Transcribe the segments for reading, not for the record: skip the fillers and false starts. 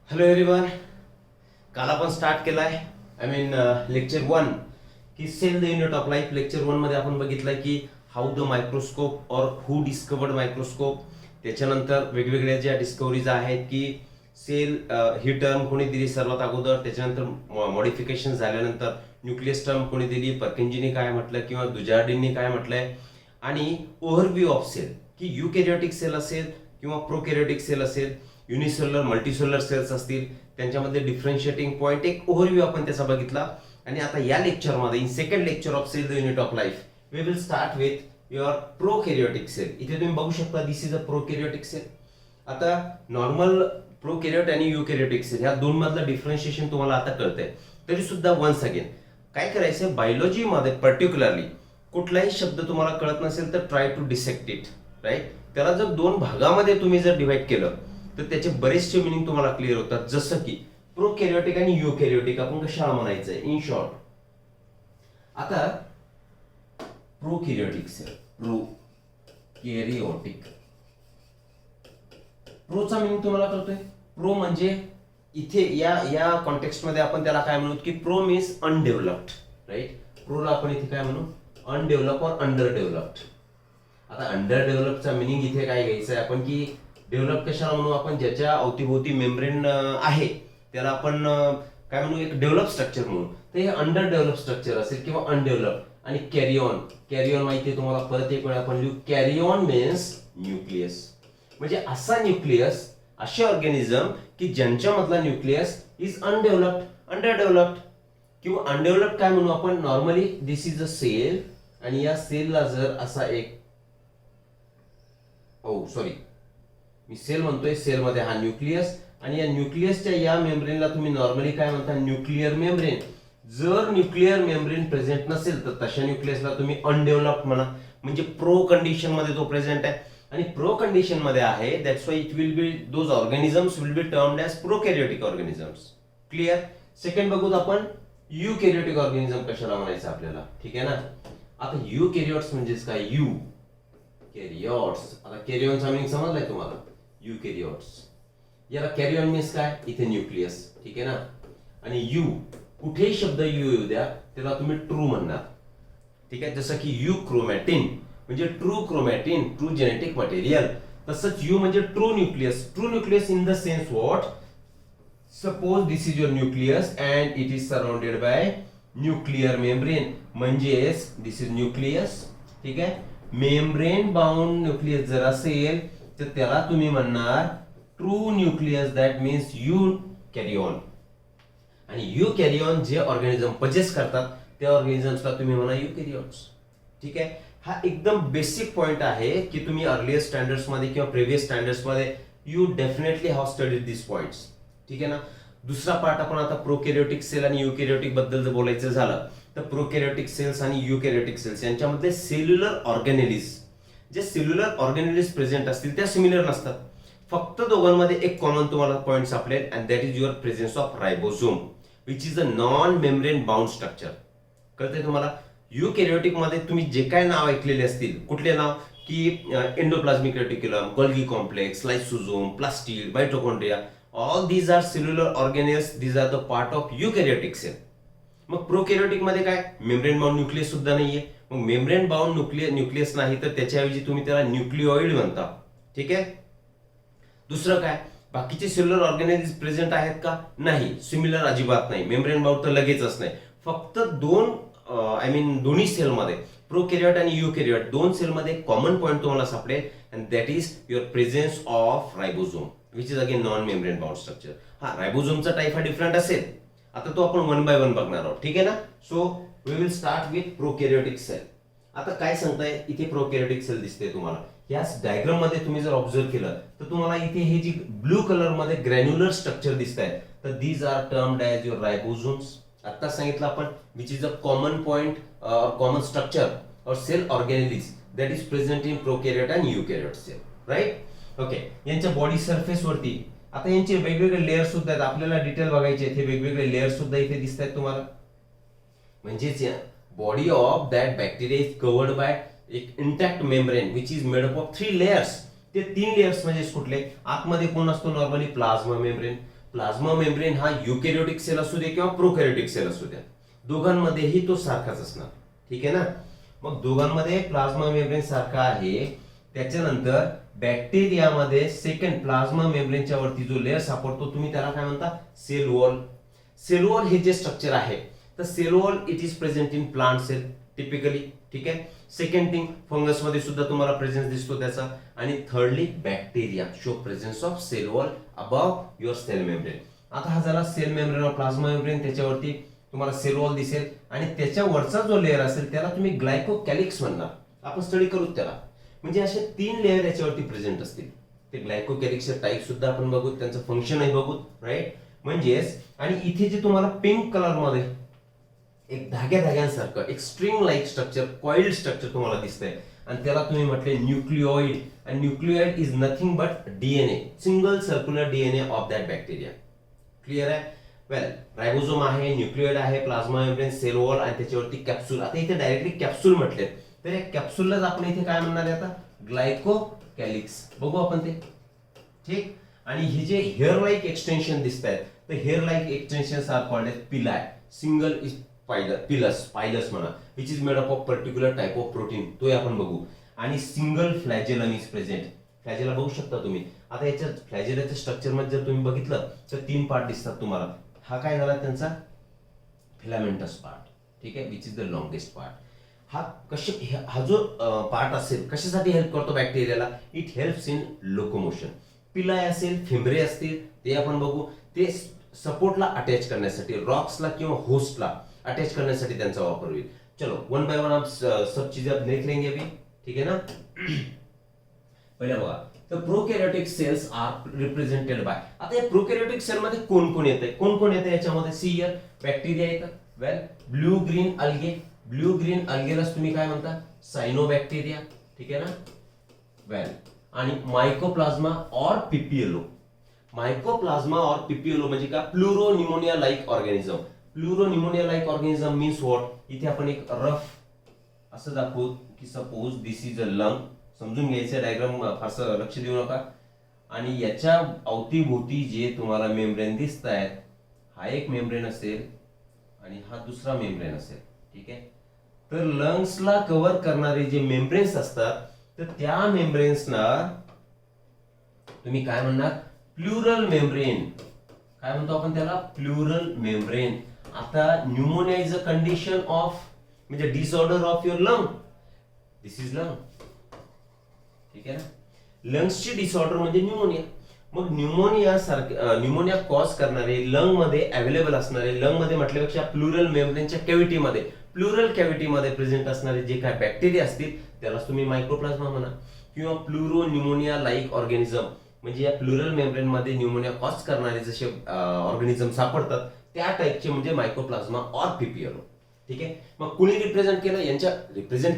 Hello everyone. काल आपण start केलाय लेक्चर 1 की cell the unit of life. Lecture 1 मध्ये आपण बघितलंय की हाऊ द मायक्रोस्कोप और हू डिस्कवर्ड मायक्रोस्कोप. त्याच्यानंतर वेगवेगळ्या ज्या डिस्कवरीज आहेत की सेल ही टर्म कोणी दिली सर्वात अगोदर, त्याच्यानंतर मॉडिफिकेशन झाल्यानंतर न्यूक्लियस टर्म कोणी दिली, पर्किंजीनी काय म्हटलं किंवा दुजार्डिननी काय म्हटलंय, आणि ओव्हरव्ह्यू ऑफ सेल की युकॅरियोटिक सेल असेल किंवा प्रोकॅरियोटिक सेल असेल, युनिसेल्युलर मल्टीसेल्युलर सेल्स असतील, त्यांच्यामध्ये डिफरन्शिएटिंग पॉईंट एक ओव्हरव्ह्यू आपण त्याचा बघितला. आणि आता या लेक्चरमध्ये in second lecture of cell the unit of life we will start with your prokaryotic cell. इथे तुम्ही बघू शकता this is a prokaryotic cell. आता नॉर्मल प्रोकॅरियोट आणि युकॅरियोटिक सेल ह्या दोन मधलं डिफरन्शिएशन तुम्हाला आता कळतंय. तरी सुद्धा वन्स अगेन काय करायचं, बायोलॉजीमध्ये पर्टिक्युलरली कुठलाही शब्द तुम्हाला कळत नसेल तर try to dissect it, right. त्याला जर दोन भागामध्ये तुम्ही जर डिवाइड केलं तर त्याचे बरेचसे मिनिंग तुम्हाला क्लिअर होतात. जसं की प्रोकॅरियोटिक आणि युकॅरियोटिक आपण कशाला म्हणायचंय इन शॉर्ट. आता प्रोकॅरियोटिक सेल, प्रोकॅरियोटिक, प्रोचा मिनिंग तुम्हाला कळतोय. प्रो म्हणजे इथे या या कॉन्टेक्स्ट मध्ये आपण त्याला काय म्हणू की प्रो मीन्स अनडेव्हलप्ड, राईट. प्रोला आपण इथे काय म्हणू, अनडेव्हलप और अंडर डेव्हलप्ड. आता अंडर डेव्हलपचा मिनिंग इथे काय घ्यायचं आहे आपण की डेव्हलप कशाला म्हणू आपण, ज्याच्या अवतीभोवती मेम्ब्रेन आहे त्याला आपण काय म्हणू, एक डेव्हलप स्ट्रक्चर म्हणू. तर हे अंडर डेव्हलप स्ट्रक्चर असेल किंवा अनडेव्हलप. आणि कॅरियॉन, कॅरियॉन माहिती आहे तुम्हाला, परत एक वेळा आपण लिहू, कॅरियॉन मीन्स न्यूक्लियस. म्हणजे असा न्यूक्लियस, असे ऑर्गॅनिझम की ज्यांच्यामधला nucleus is undeveloped, under developed किंवा अनडेव्हलप्ड काय म्हणू आपण normally. This is a cell आणि या सेलला जर असा एक, सॉरी मी सेल म्हणतोय, सेलमध्ये हा न्यूक्लियस आणि या न्यूक्लियसच्या या मेम्ब्रेनला तुम्ही नॉर्मली काय म्हणता, न्यूक्लिअर मेम्ब्रेन. जर न्यूक्लिअर मेम्ब्रेन प्रेझेंट नसेल तर तशा न्यूक्लियसला तुम्ही अनडेव्हलप्ड म्हणा. म्हणजे प्रो कंडिशन मध्ये तो प्रेझेंट आहे आणि प्रो कंडिशन मध्ये आहे, that's why it will be those organisms will be termed as prokaryotic organisms. Clear. Second बघूत आपण युकॅरियोटिक ऑर्गॅनिझम कशाला म्हणायचं आपल्याला, ठीक आहे ना. आता युकॅरियोट्स म्हणजेच काय, यू कॅरियोट्स. आता कॅरियॉनचा मीनिंग समजलाय तुम्हाला, युकॅरियोट्स. याला कॅरियॉन मीन्स काय, इथे न्यूक्लियस, ठीक आहे ना. आणि यू, कुठेही शब्द यू येऊ द्या त्याला तुम्ही ट्रू म्हणणार, ठीक आहे. जसं की यू क्रोमॅटिन म्हणजे true chromatin, true genetic material. तसंच यू म्हणजे true nucleus. True nucleus in the sense what, suppose this is your nucleus and it is surrounded by nuclear membrane. म्हणजेच दिस इज न्यूक्लियस, ठीक आहे. मेम्ब्रेन बाउंड न्यूक्लियस जर असेल तर त्याला तुम्ही म्हणणार true nucleus, that means eukaryon. आणि यू कॅरियॉन जे ऑर्गॅनिझम पजेस करतात त्या ऑर्गॅनिझम्सला तुम्ही म्हणा युकॅरियोट्स, ठीक आहे. हा एकदम बेसिक पॉइंट आहे की तुम्ही अर्लियर स्टँडर्ड्स मध्ये किंवा प्रिव्हियस स्टँडर्ड्स मध्ये you definitely have studied this points, ठीक आहे ना. दुसरा पार्ट आपण आता प्रोकॅरियोटिक सेल आणि युकॅरियोटिक बद्दल जर बोलायचं झालं तर प्रोकॅरियोटिक सेल्स आणि युकॅरियोटिक सेल्स यांच्यामध्ये सेल्युलर ऑर्गॅनेलिज, जे सेल्युलर ऑर्गॅनेलिज प्रेझेंट असतील त्या सिमिलर नसतात. फक्त दोघांमध्ये एक कॉमन तुम्हाला पॉइंट सापडेल and that is your presence of ribosome which is a non membrane bound structure. कळतंय तुम्हाला. युकॅरियोटिक मध्ये तुम्ही जे काय नाव ऐकलेले असतील, कुठले नाव की endoplasmic reticulum, Golgi complex, lysosome, plastid, mitochondria, all these are cellular organelles, these are the part of eukaryotic cell. मग प्रोकॅरियोटिक मध्ये काय, मेम्ब्रेन बाउंड न्यूक्लियस सुद्धा नाहीये. मग मेम्ब्रेन बाउंड न्यूक्लियस नाही तर त्याच्याऐवजी तुम्ही त्याला न्यूक्लिओइड म्हणता, ठीक आहे. दुसरं काय, बाकीचे सेल्युलर ऑर्गॅनिझम प्रेझेंट आहेत का, नाही, सिमिलर अजिबात नाही. मेम्ब्रेन बाउंड तर लगेचच नाही. फक्त दोन्ही सेलमध्ये प्रोकॅरियोट आणि युकॅरियोट दोन सेलमध्ये कॉमन पॉइंट तुम्हाला सापडेल and that is your presence of ribosome which is again non membrane bound structure. हा रायबोझोमचा टाईप हा डिफरंट असेल. आता तो आपण वन बाय वन बघणार आहोत, ठीक आहे ना. So we will start with prokaryotic cell. आता काय सांगताय, इथे प्रोकॅरियोटिक सेल दिसते तुम्हाला. या डायग्राम मध्ये तुम्ही जर ऑब्झर्व केलं तर तुम्हाला इथे हे जी ब्लू कलर मध्ये ग्रॅन्युलर स्ट्रक्चर दिसत आहे, तर these are termed as your ribosomes. आता सांगितलं आपण which is a common point common structure or cell organelles that is present in prokaryote and eukaryote cell, right. Okay. यांच्या बॉडी सरफेस वरती आता यांचे वेगवेगळे लेअर सुद्धा आहेत, आपल्याला डिटेल बघायचे आहेत. हे वेगवेगळे लेअर सुद्धा इथे दिसत आहेत तुम्हाला. म्हणजेच body of that bacteria is covered by एक intact membrane which is made up of 3 layers. ते 3 लेयर्स म्हणजे कुठले, आतमध्ये कोण असतो normally, plasma membrane. Plasma membrane हा युकॅरियोटिक सेल असू दे किंवा प्रोकॅरियोटिक सेल असू द्या, दोघांमध्येही तो सारखाच असणार. ठीक आहे ना. मग दोघांमध्ये प्लाझ्मा मेम्ब्रेन सारखा आहे. त्याच्यानंतर बॅक्टेरियामध्ये सेकंड प्लाझ्मा मेम्ब्रेनच्या वरती जो लेअर सापडतो तुम्ही त्याला काय म्हणता, सेल वॉल. सेल वॉल हे जे स्ट्रक्चर आहे तर cell wall it is present in plant cell typically. ठीक आहे. सेकंड थिंग, फंगस मध्ये सुद्धा तुम्हाला प्रेझेन्स दिसतो त्याचा. आणि thirdly bacteria show presence of cell wall above your cell membrane. आता हा झाला cell membrane of plasma membrane, त्याच्यावरती तुम्हाला सेल वॉल दिसेल आणि त्याच्यावरचा जो लेअर असेल त्याला तुम्ही ग्लायकोकॅलिक्स म्हणणार. आपण स्टडी करूच त्याला. म्हणजे असे 3 लेअर याच्यावरती प्रेझेंट असतील. ते ग्लायकोकॅलिक्सचे टाईप सुद्धा आपण बघू, त्यांचं फंक्शनही बघू, राईट. म्हणजेच आणि इथे जे तुम्हाला पिंक कलर मध्ये एक धाग्यासारखं एक string like structure, coiled structure तुम्हाला दिसतंय आणि त्याला तुम्ही म्हटले न्यूक्लिओइड. आणि न्यूक्लिओइड is nothing but DNA, single circular DNA of that bacteria. Clear आहे. वेल, रायबोझोम आहे, न्यूक्लिओइड आहे, प्लाझ्मा मेम्ब्रेन, सेल वॉल आणि त्याच्यावरती कॅप्सूल. आता इथे डायरेक्टली कॅप्सूल म्हटले तर या कॅप्सूललाच आपण इथे काय म्हणणार आहे आता, ग्लायकोकॅलिक्स. बघू आपण ते. ठीक. आणि हे जे हेअर लाईक एक्सटेन्शन दिसत आहेत तर hair like extension are called as pili. Single is pilus म्हणा, which is made up of particular type of protein, तो आपण बघू. आणि single flagellum is present. Flagella बघू शकता तुम्ही. आता याच्या फ्लॅजेलाच्या स्ट्रक्चर मध्ये जर तुम्ही बघितलं तर 3 पार्ट दिसतात तुम्हाला. हा काय झाला त्यांचा फिलामेंटस पार्ट. ठीक आहे, which is the longest part. हा जो पार्ट असेल कशासाठी हेल्प करतो बॅक्टेरियाला, इट हेल्प्स इन लोकोमोशन. पिलाय असेल, फिंबरे असतील ते आपण बघू. ते सपोर्टला अटॅच करण्यासाठी, रॉक्सला किंवा होस्टला अटॅच करण्यासाठी त्यांचा वापर होईल. चलो वन बाय वन आप सब चीजें अब देख लेंगे अभी. ठीक है ना. पहिले बघा, तर प्रोकॅरियोटिक सेल्स आर रिप्रेझेंटेड बाय. आता या प्रोकॅरियोटिक सेल मध्ये कोण कोण येते याच्यामध्ये, सी हियर बॅक्टेरिया येतात. Well, blue green algae. Blue green अल्गेलाच तुम्ही काय म्हणता, सायनोबॅक्टेरिया. ठीक आहे ना. वेल, आणि मायकोप्लाझ्मा और पीपीएलओ. मायकोप्लाझ्मा और पीपीएलओ म्हणजे काय, pleuropneumonia like organism. Pleuropneumonia like organism means what. इथे आपण एक रफ असं दाखवू की suppose this is a lung. समजून घ्यायचं डायग्राम, फारसं लक्ष देऊ नका. आणि याच्या अवतीभोवती जे तुम्हाला मेम्ब्रेन दिसत आहेत, हा एक मेम्ब्रेन असेल आणि हा दुसरा मेम्ब्रेन असेल. ठीक आहे. तर लंग्सला कव्हर करणारे जे मेम्ब्रेन्स असतात तर त्या मेम्ब्रेन्सना तुम्ही काय म्हणणार, प्लुरल मेम्ब्रेन. काय म्हणतो आपण त्याला, प्लुरल मेम्ब्रेन. आता pneumonia is a condition of, म्हणजे disorder of your lung. This is lung. ठीक आहे ना. लंग्सची डिसऑर्डर म्हणजे न्यूमोनिया. मग न्यूमोनिया कॉज करणारे लंग मध्ये अवेलेबल असणारे, लंग मध्ये म्हटल्यापेक्षा प्लुरल मेम्ब्रेनच्या कॅव्हिटीमध्ये, प्लुरल कॅव्हिटीमध्ये प्रेझेंट असणारे जे काय बॅक्टेरिया असतील त्यालाच तुम्ही मायक्रोप्लाझ्मा म्हणा. किंवा प्लुरोन्यूमोनिया लाईक ऑर्गॅनिझम म्हणजे या प्लुरल मेम्ब्रेन मध्ये न्यूमोनिया कॉज करणारे जसे ऑर्गॅनिझम सापडतात त्या टाइपचे म्हणजे मायक्रोप्लाझ्मा ऑर पीपीएलओ. ठीक आहे. मग कुणी रिप्रेझेंट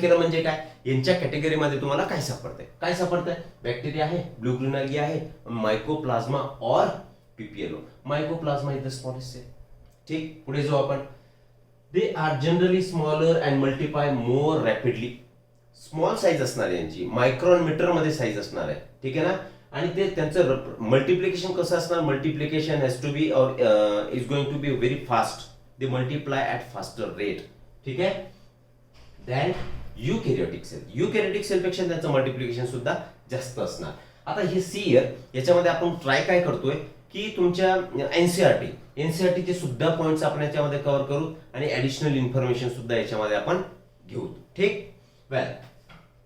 केलं म्हणजे काय, यांच्या कॅटेगरीमध्ये तुम्हाला काय सापडतंय, बॅक्टेरिया आहे, ब्लू ग्रीन अल्गी आहे, mycoplasma or PPLO. Mycoplasma is the smallest cell. ठीक. पुढे जाऊ आपण. They are generally smaller and multiply more rapidly. Small size असणार आहे यांची, मायक्रॉन मीटर मध्ये साईज असणार आहे. ठीक आहे ना. आणि ते त्यांचं मल्टिप्लिकेशन कसं असणार, multiplication has to be or is going to be very fast. They multiply at faster rate. ठीक आहे. Than eukaryotic cell. Eukaryotic cell पेक्षा त्यांचं मल्टिप्लिकेशन सुद्धा जास्त असणार. आता हे सी इयर याच्यामध्ये आपण ट्राय काय करतोय की तुमच्या एनसीआरटीचे सुद्धा पॉइंट्स आपण याच्यामध्ये कव्हर करू आणि ऍडिशनल इन्फॉर्मेशन सुद्धा याच्यामध्ये आपण घेऊ. ठीक. वेल,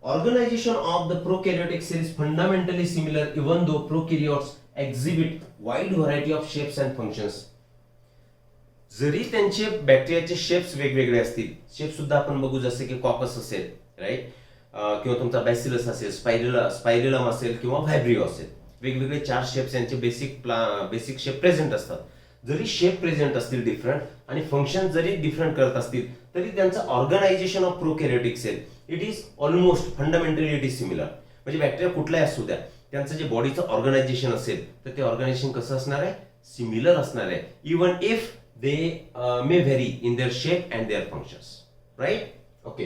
organization of the prokaryotic cell is fundamentally similar even though prokaryotes exhibit wide variety of shapes and functions. जरी त्यांचे बॅक्टेरियाचे शेप्स वेगवेगळे असतील, शेप सुद्धा आपण बघू, जसे की कॉकस असेल, राईट, किंवा तुमचा बॅसिलस असेल, स्पायरलम असेल किंवा व्हायब्रिओ असेल, वेगवेगळे 4 शेप्स यांचे बेसिक शेप प्रेझेंट असतात. जरी शेप प्रेझेंट असतील डिफरंट आणि फंक्शन जरी डिफरंट करत असतील तरी त्यांचं organisation of prokaryotic cell it is almost fundamentally it is similar. म्हणजे बॅक्टेरिया कुठलाही असू द्या, त्यांचं जे बॉडीचं ऑर्गनायझेशन असेल तर ते ऑर्गनायझेशन कसं असणार आहे, सिमिलर असणार आहे. Even if they may vary in their shape and their functions. Right. Okay.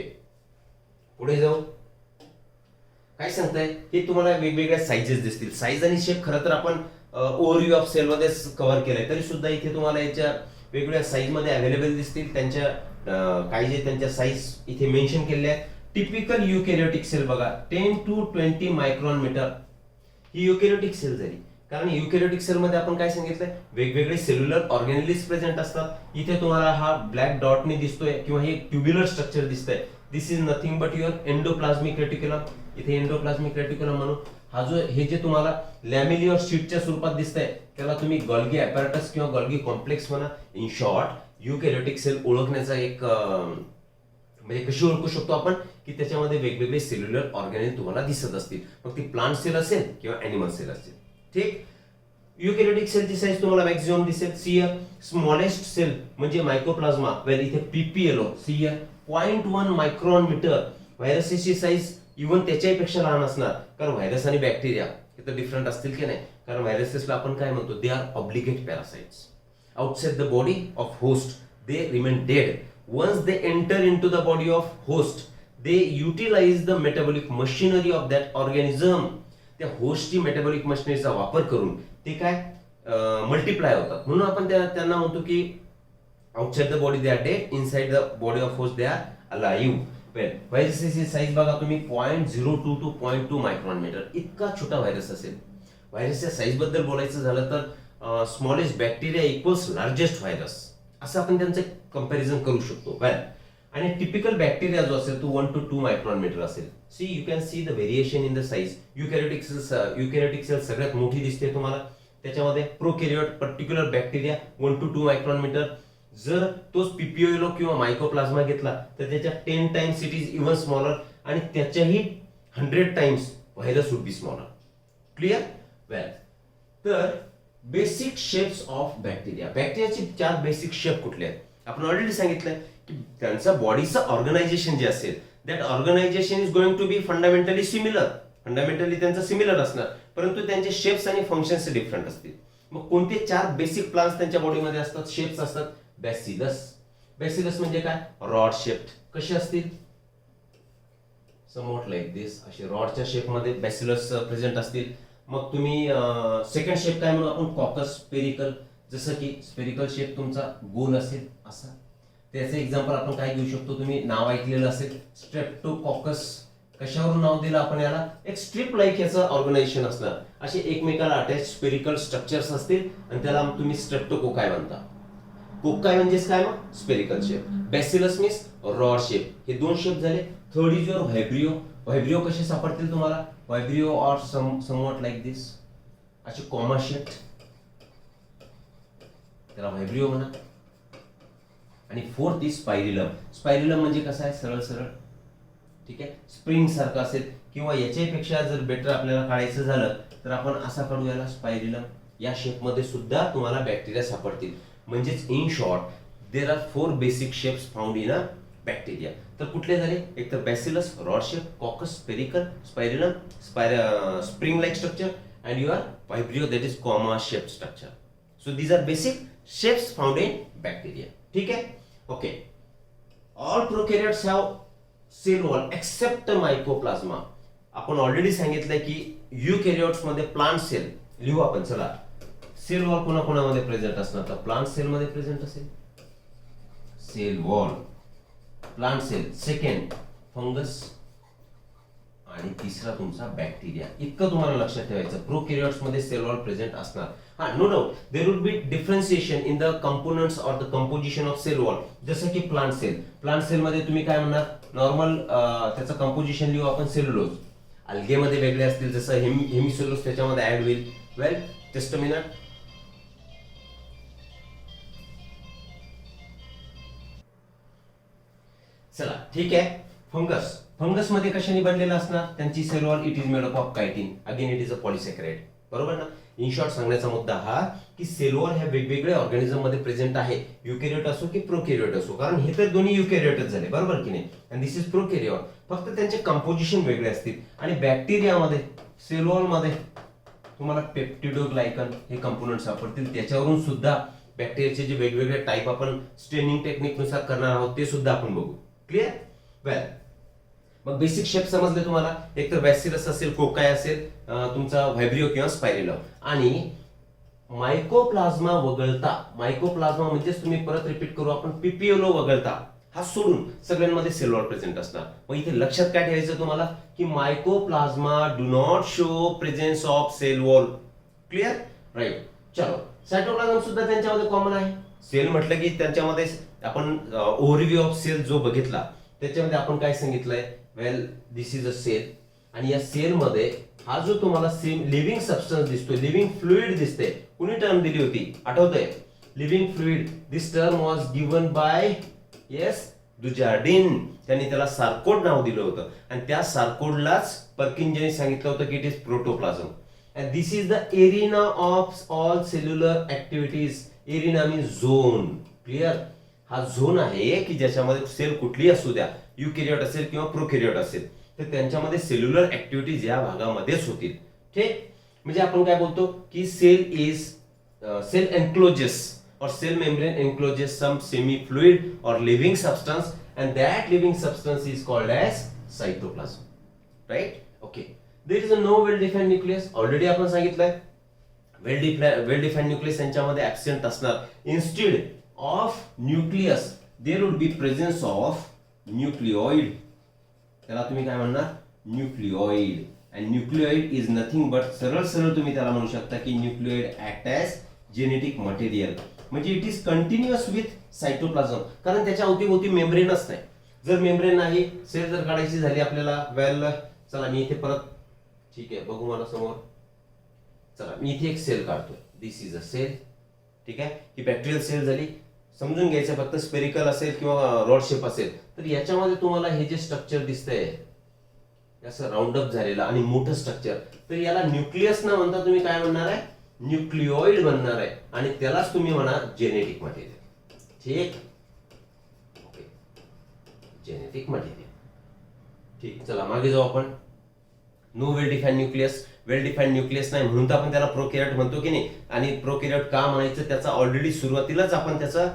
पुढे जाऊ. काय सांगताय, हे तुम्हाला वेगवेगळ्या साईजेस दिसतील. साईज आणि शेप खरं तर आपण ओव्हरव्ह्यू ऑफ सेलमध्ये कव्हर केलंय, तरी सुद्धा इथे तुम्हाला याच्या वेगवेगळ्या साईज मध्ये अवेलेबल दिसतील. त्यांच्या काही जे त्यांच्या साईज इथे मेन्शन केलेल्या आहेत. टिपिकल युकॅरियोटिक सेल बघा 10 to 20 मायक्रॉन मीटर ही युकॅरियोटिक सेल झाली. कारण युकॅरियोटिक सेल मध्ये आपण काय सांगितलंय, वेगवेगळे सेल्युलर ऑर्गॅनिल्स प्रेझेंट असतात. इथे तुम्हाला हा ब्लॅक डॉटने दिसतोय किंवा हे ट्युब्युलर स्ट्रक्चर दिसतंय. This is nothing but your endoplasmic reticulum. इथे एंडोप्लाझ्मिक रेटिक्युलम म्हणून हा जो हे जे तुम्हाला लॅमेलियर शीटच्या स्वरूपात दिसतंय त्याला तुम्ही गॉल्गी ॲपॅरेटस किंवा गॉल्गी कॉम्प्लेक्स म्हणा. इन शॉर्ट युकॅरियोटिक सेल ओळखण्याचा एक म्हणजे कशी ओळखू शकतो आपण, की त्याच्यामध्ये वेगवेगळे सेल्युलर ऑर्गॅनिल तुम्हाला दिसत असतील, मग ती प्लांट सेल असेल किंवा अॅनिमल सेल असेल. ठीक. युकॅरियोटिक सेलची साईज तुम्हाला मॅक्सिमम दिसेल. सी स्मॉलेस्ट सेल म्हणजे मायकोप्लाझ्मा, वेल इथे पीपीएलओ सी 0.1 मायक्रॉन मीटर. व्हायरसची साईज इव्हन त्याच्यापेक्षा लहान असणार, कारण व्हायरस आणि बॅक्टेरिया हे तर डिफरंट असतील की नाही. कारण व्हायरसेसला आपण काय म्हणतो, they are obligate parasites. Outside the body of host they remain dead. Once they enter into the body of host, they utilize the metabolic machinery of that organism. त्या होस्टची मेटाबॉलिक मशिनरीचा वापर करून ते काय मल्टिप्लाय होतात. म्हणून आपण त्यांना म्हणतो की outside the body they are dead, inside the body of host they are alive. Well व्हायरसची साईज बघा तुम्ही 0.02 to 0.2 मायक्रॉन मीटर इतका छोटा व्हायरस असेल. व्हायरसच्या साईज बद्दल बोलायचं झालं तर smallest bacteria equals largest virus असं आपण त्यांचं कम्पॅरिझन करू शकतो. वेल आणि टिपिकल बॅक्टेरिया जो असेल तो 1 to 2 मायक्रॉन मीटर असेल. See you can see the variation in the size. Eukaryotic cell सगळ्यात मोठी दिसते तुम्हाला. त्याच्यामध्ये prokaryote particular bacteria 1 to 2 micron metre. जर तोच पीपीओएलो किंवा मायकोप्लाझ्मा घेतला तर त्याच्या 10 times it is even smaller आणि त्याच्याही 100 times virus would be smaller. Clear. Well तर बेसिक शेप्स ऑफ बॅक्टेरिया. बॅक्टेरियाचे 4 बेसिक शेप कुठले आहेत आपण ऑलरेडी सांगितलंय, की त्यांचा बॉडीचं ऑर्गनायझेशन जे असेल that organisation is going to be fundamentally similar. Fundamentally त्यांचं सिमिलर असणार, परंतु त्यांचे शेप्स आणि फंक्शन्स डिफरंट असतील. मग कोणते 4 बेसिक प्लांट्स त्यांच्या बॉडीमध्ये असतात, शेप्स असतात. बॅसिलस. बॅसिलस म्हणजे काय, रॉड शेप्ड. कसे असतील, समवॉट लाईक दिस, असे रॉडच्या शेपमध्ये बॅसिलस प्रेझेंट असतील. मग तुम्ही सेकंड शेप काय म्हणू आपण, कॉकस स्पेरिकल. जसं की स्पेरिकल शेप तुमचा गोल असेल असा. त्याचं एक्झाम्पल आपण काय घेऊ शकतो, तुम्ही नाव ऐकलेलं असेल स्ट्रेप्टोकॉकस. कशावरून नाव दिलं आपण याला, एक स्ट्रिप लाईक याचं ऑर्गनायझेशन असणार. असे एकमेकाला अटॅच स्पेरिकल स्ट्रक्चर्स असतील आणि त्याला तुम्ही स्ट्रेप्टोकोकाय म्हणता. कोकाय म्हणजेच काय मग, spherical shape. Bacillus means rod shape. हे 2 शेप झाले. Third is your vibrio. Vibrio कसे सापडतील तुम्हाला, vibrio or something like this, असे कॉमा शेप, त्याला व्हायब्रिओ म्हणा. आणि फोर्थ इज स्पायरिलम. स्पायरिलम म्हणजे कसं आहे, सरळ सरळ. ठीक आहे, स्प्रिंग सारखं असेल किंवा याच्यापेक्षा जर बेटर आपल्याला काढायचं झालं तर आपण असा काढू याला स्पायरिलम. या शेपमध्ये सुद्धा तुम्हाला बॅक्टेरिया सापडतील. म्हणजेच in short there are 4 basic shapes found in a bacteria. तर कुठले झाले, एक तर bacillus, rod shape, coccus, spherical, spirillum, spring like structure, and your vibrio that is comma shaped structure. So these are basic shapes found in bacteria. ठीक है? Okay. All prokaryotes have cell wall except mycoplasma. आपण already सांगितलंय की युकॅरियोट्स मध्ये plant sale लिहू आपण. चला, sale wall कोणाकोणामध्ये present असणार, तर प्लांट सेल मध्ये प्रेझेंट असेल cell wall, plant cell. Second fungus आणि तिसरा तुमचा बॅक्टेरिया. इतकं तुम्हाला लक्षात ठेवायचं. प्रोकॅरियोट्स मध्ये सेल वॉल प्रेझेंट असणार. हा, no doubt there will be differentiation in the components or the composition of cell wall. जसं की प्लांट सेल. प्लांट सेल मध्ये तुम्ही काय म्हणणार, नॉर्मल त्याचं कंपोजिशन लिहू आपण सेल्युलोज. अल्गे मध्ये वेगळे असतील, जसं हेमिसेल्युलोज त्याच्यामध्ये ऍड होईल. वेल, जस्ट अ मिनिट. चला, ठीक आहे. फंगस. फंगस मध्ये कशाने बनलेलं असणार, त्यांची cell wall it is made up of chitin. Again it is a polysaccharide. बरोबर ना. इन शॉर्ट सांगण्याचा मुद्दा हा की सेल वॉल ह्या वेगवेगळ्या ऑर्गॅनिझम मध्ये प्रेझेंट आहे, युकॅरियोट असो की प्रोकॅरियोट असो. कारण हे तर दोन्ही युकॅरियोटच झाले, बरोबर की नाही. आणि दिस इज प्रोकॅरियोट. फक्त त्यांचे कंपोजिशन वेगळे असतील. आणि बॅक्टेरियामध्ये सेल वॉल मध्ये तुम्हाला पेप्टिडोग्लायकन हे कंपोनंट सापडतील. त्याच्यावरून सुद्धा बॅक्टेरियाचे जे वेगवेगळे टाईप आपण स्ट्रेनिंग टेक्निक नुसार करणार आहोत ते सुद्धा आपण बघू. क्लिअर. वेल, मग बेसिक शेप समजले तुम्हाला, एक तर बॅसिलस असेल, कोकाय असेल, तुमचा व्हायब्रिओ किंवा स्पायरिलम. आणि मायकोप्लाझ्मा वगळता, मायकोप्लाझ्मा म्हणजेच तुम्ही परत रिपीट करू आपण, पीपीओलो वगळता हा सोडून सगळ्यांमध्ये सेल वॉल प्रेझेंट असणार. मग इथे लक्षात काय ठेवायचं तुम्हाला की mycoplasma do not show presence of cell wall. Clear, right. चलो, सायटोप्लाझम सुद्धा त्यांच्यामध्ये कॉमन आहे. सेल म्हटलं की त्यांच्यामध्ये आपण ओव्हरव्ह्यू ऑफ सेल जो बघितला त्याच्यामध्ये आपण काय सांगितलंय, वेल दिस इज अ सेल, आणि या सेल मध्ये हा जो तुम्हाला सेम लिव्हिंग सबस्टन्स दिसतोय, लिव्हिंग फ्लुइड दिसते, कुणी टर्म दिली होती आठवतंय, living fluid. This term was given by yes Dujardin. त्यांनी त्याला सार्कोड नाव दिलं होतं आणि त्या सार्कोडलाच पर्किन्सने सांगितलं होतं की it is protoplasm. And this is the arena of all cellular activities. Arena means zone. Clear? हा झोन आहे की ज्याच्यामध्ये सेल कुठली असू द्या, युकॅरियोट असेल किंवा प्रोकॅरियोट असेल, तर त्यांच्यामध्ये सेल्युलर ऍक्टिव्हिटीज या भागामध्येच होतील. ठीक, म्हणजे आपण काय बोलतो की cell is cell encloses or cell membrane encloses some semi fluid or living substance, and that living substance is called as cytoplasm. Right? Okay. There is a no well defined nucleus. Already आपण सांगितलंय well defined nucleus यांच्यामध्ये absent असणार. Instead of nucleus there would be presence of nucleoid. त्याला तुम्ही काय म्हणणार, nucleoid. And nucleoid is nothing but सरळ सरळ तुम्ही त्याला म्हणू शकता की nucleoid act as genetic material. म्हणजे it is continuous with cytoplasm, कारण त्याच्या अवतीभोवती मेम्ब्रेनच नाही. जर मेम्ब्रेन नाही, सेल जर काढायची झाली आपल्याला, वेल चला मी इथे परत, ठीक आहे बघू मला समोर, चला मी इथे एक सेल काढतोय, दिस इज अ सेल. ठीक आहे, ही बॅक्टेरियल सेल झाली. समजून घ्यायचं फक्त स्पेरिकल असेल किंवा रॉड शेप असेल तर याच्यामध्ये तुम्हाला हे जे स्ट्रक्चर दिसतंय असं राऊंड अप झालेलं आणि मोठं स्ट्रक्चर, तर याला न्यूक्लियस न म्हणता तुम्ही काय म्हणणार आहे, न्यूक्लिओइड बनणार आहे, आणि त्यालाच तुम्ही म्हणा जेनेटिक मटेरियल. ठीक, ओके, जेनेटिक मटेरियल. ठीक, चला मागे जाऊ आपण. नो वेल डिफाईन न्यूक्लियस, वेल डिफाईन न्यूक्लियस नाही म्हणून तर आपण त्याला प्रोकॅरियोट म्हणतो की नाही. आणि प्रोकॅरियोट का म्हणायचं, त्याचा ऑलरेडी सुरुवातीलाच आपण त्याचा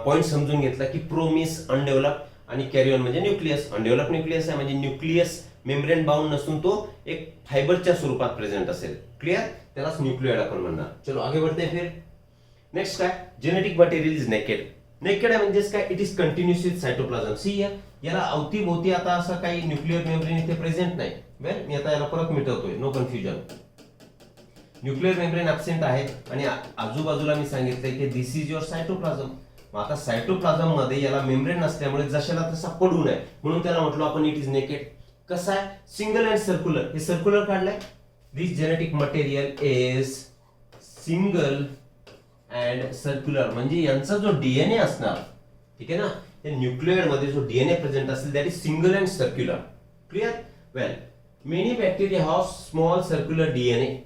पॉइंट समजून घेतला की प्रो मीन्स अनडेव्हलप आणि कॅरियन म्हणजे न्यूक्लियस. अनडेव्हलप न्यूक्लियस आहे म्हणजे न्यूक्लियस मेम्ब्रेन बाउंड नसून तो एक फायबरच्या स्वरूपात प्रेझेंट असेल. क्लिअर, त्यालाच न्यूक्लियोइड आपण म्हणणार. चलो आगे बढ़ते फिर. नेक्स्ट काय, genetic material is naked. Naked आहे म्हणजेच काय, it is continuous with cytoplasm. See याला अवतीभोवती आता असं काही न्यूक्लियर मेम्ब्रेन इथे प्रेझेंट नाही. वेल मी आता याला परत मिटवतोय, no confusion. Nuclear membrane absent आहे आणि आजूबाजूला मी सांगितलंय की दिस इज युअर सायटोप्लाझम. मग आता सायटोप्लाझम मध्ये याला मेम्ब्रेन नसल्यामुळे जशाला तसा पडू नये म्हणून त्याला म्हटलो आपण इट इज नेकेड. कसं आहे, सिंगल अँड सर्क्युलर. हे सर्क्युलर काढलंय. This genetic material is single and circular. म्हणजे यांचा जो डीएनए असणार, ठीक आहे ना, त्या न्यूक्लियोइड मध्ये जो डीएनए प्रेझेंट असेल that is single and circular. Clear, well many bacteria have small circular DNA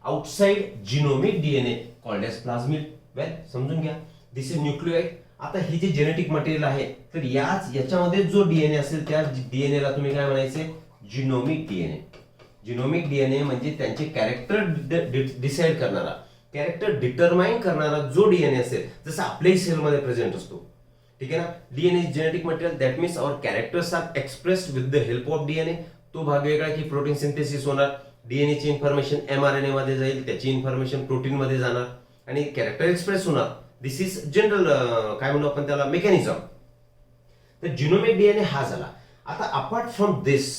outside genomic DNA called as plasmid. Well समजून घ्या, दिस इज न्यूक्लियोइड. आता हे जे जेनेटिक मटेरियल आहे तर याच्यामध्ये जो डीएनए असेल त्या डीएनए ला तुम्ही काय म्हणायचे, जिनोमिक डीएनए. जिनोमिक डीएनए म्हणजे त्यांचे कॅरेक्टर डिसाइड करणारा, कॅरेक्टर डिटरमाइन करणारा जो डीएनए असेल, जसं आपल्याही सेलमध्ये प्रेझेंट असतो. ठीक आहे ना, DNA is genetic material that means our characters are expressed with the help of DNA. तो भाग वेगळा की प्रोटीन सिंथेसिस होणार, डीएनए ची इन्फॉर्मेशन एमआरएनए मध्ये जाईल, त्याची इन्फॉर्मेशन प्रोटीन मध्ये जाणार आणि कॅरेक्टर एक्सप्रेस होणार. दिस इज जनरल काय म्हणू आपण त्याला, मेकॅनिझम. तर जिनोमिक डीएनए हा झाला. आता अपार्ट फ्रॉम दिस,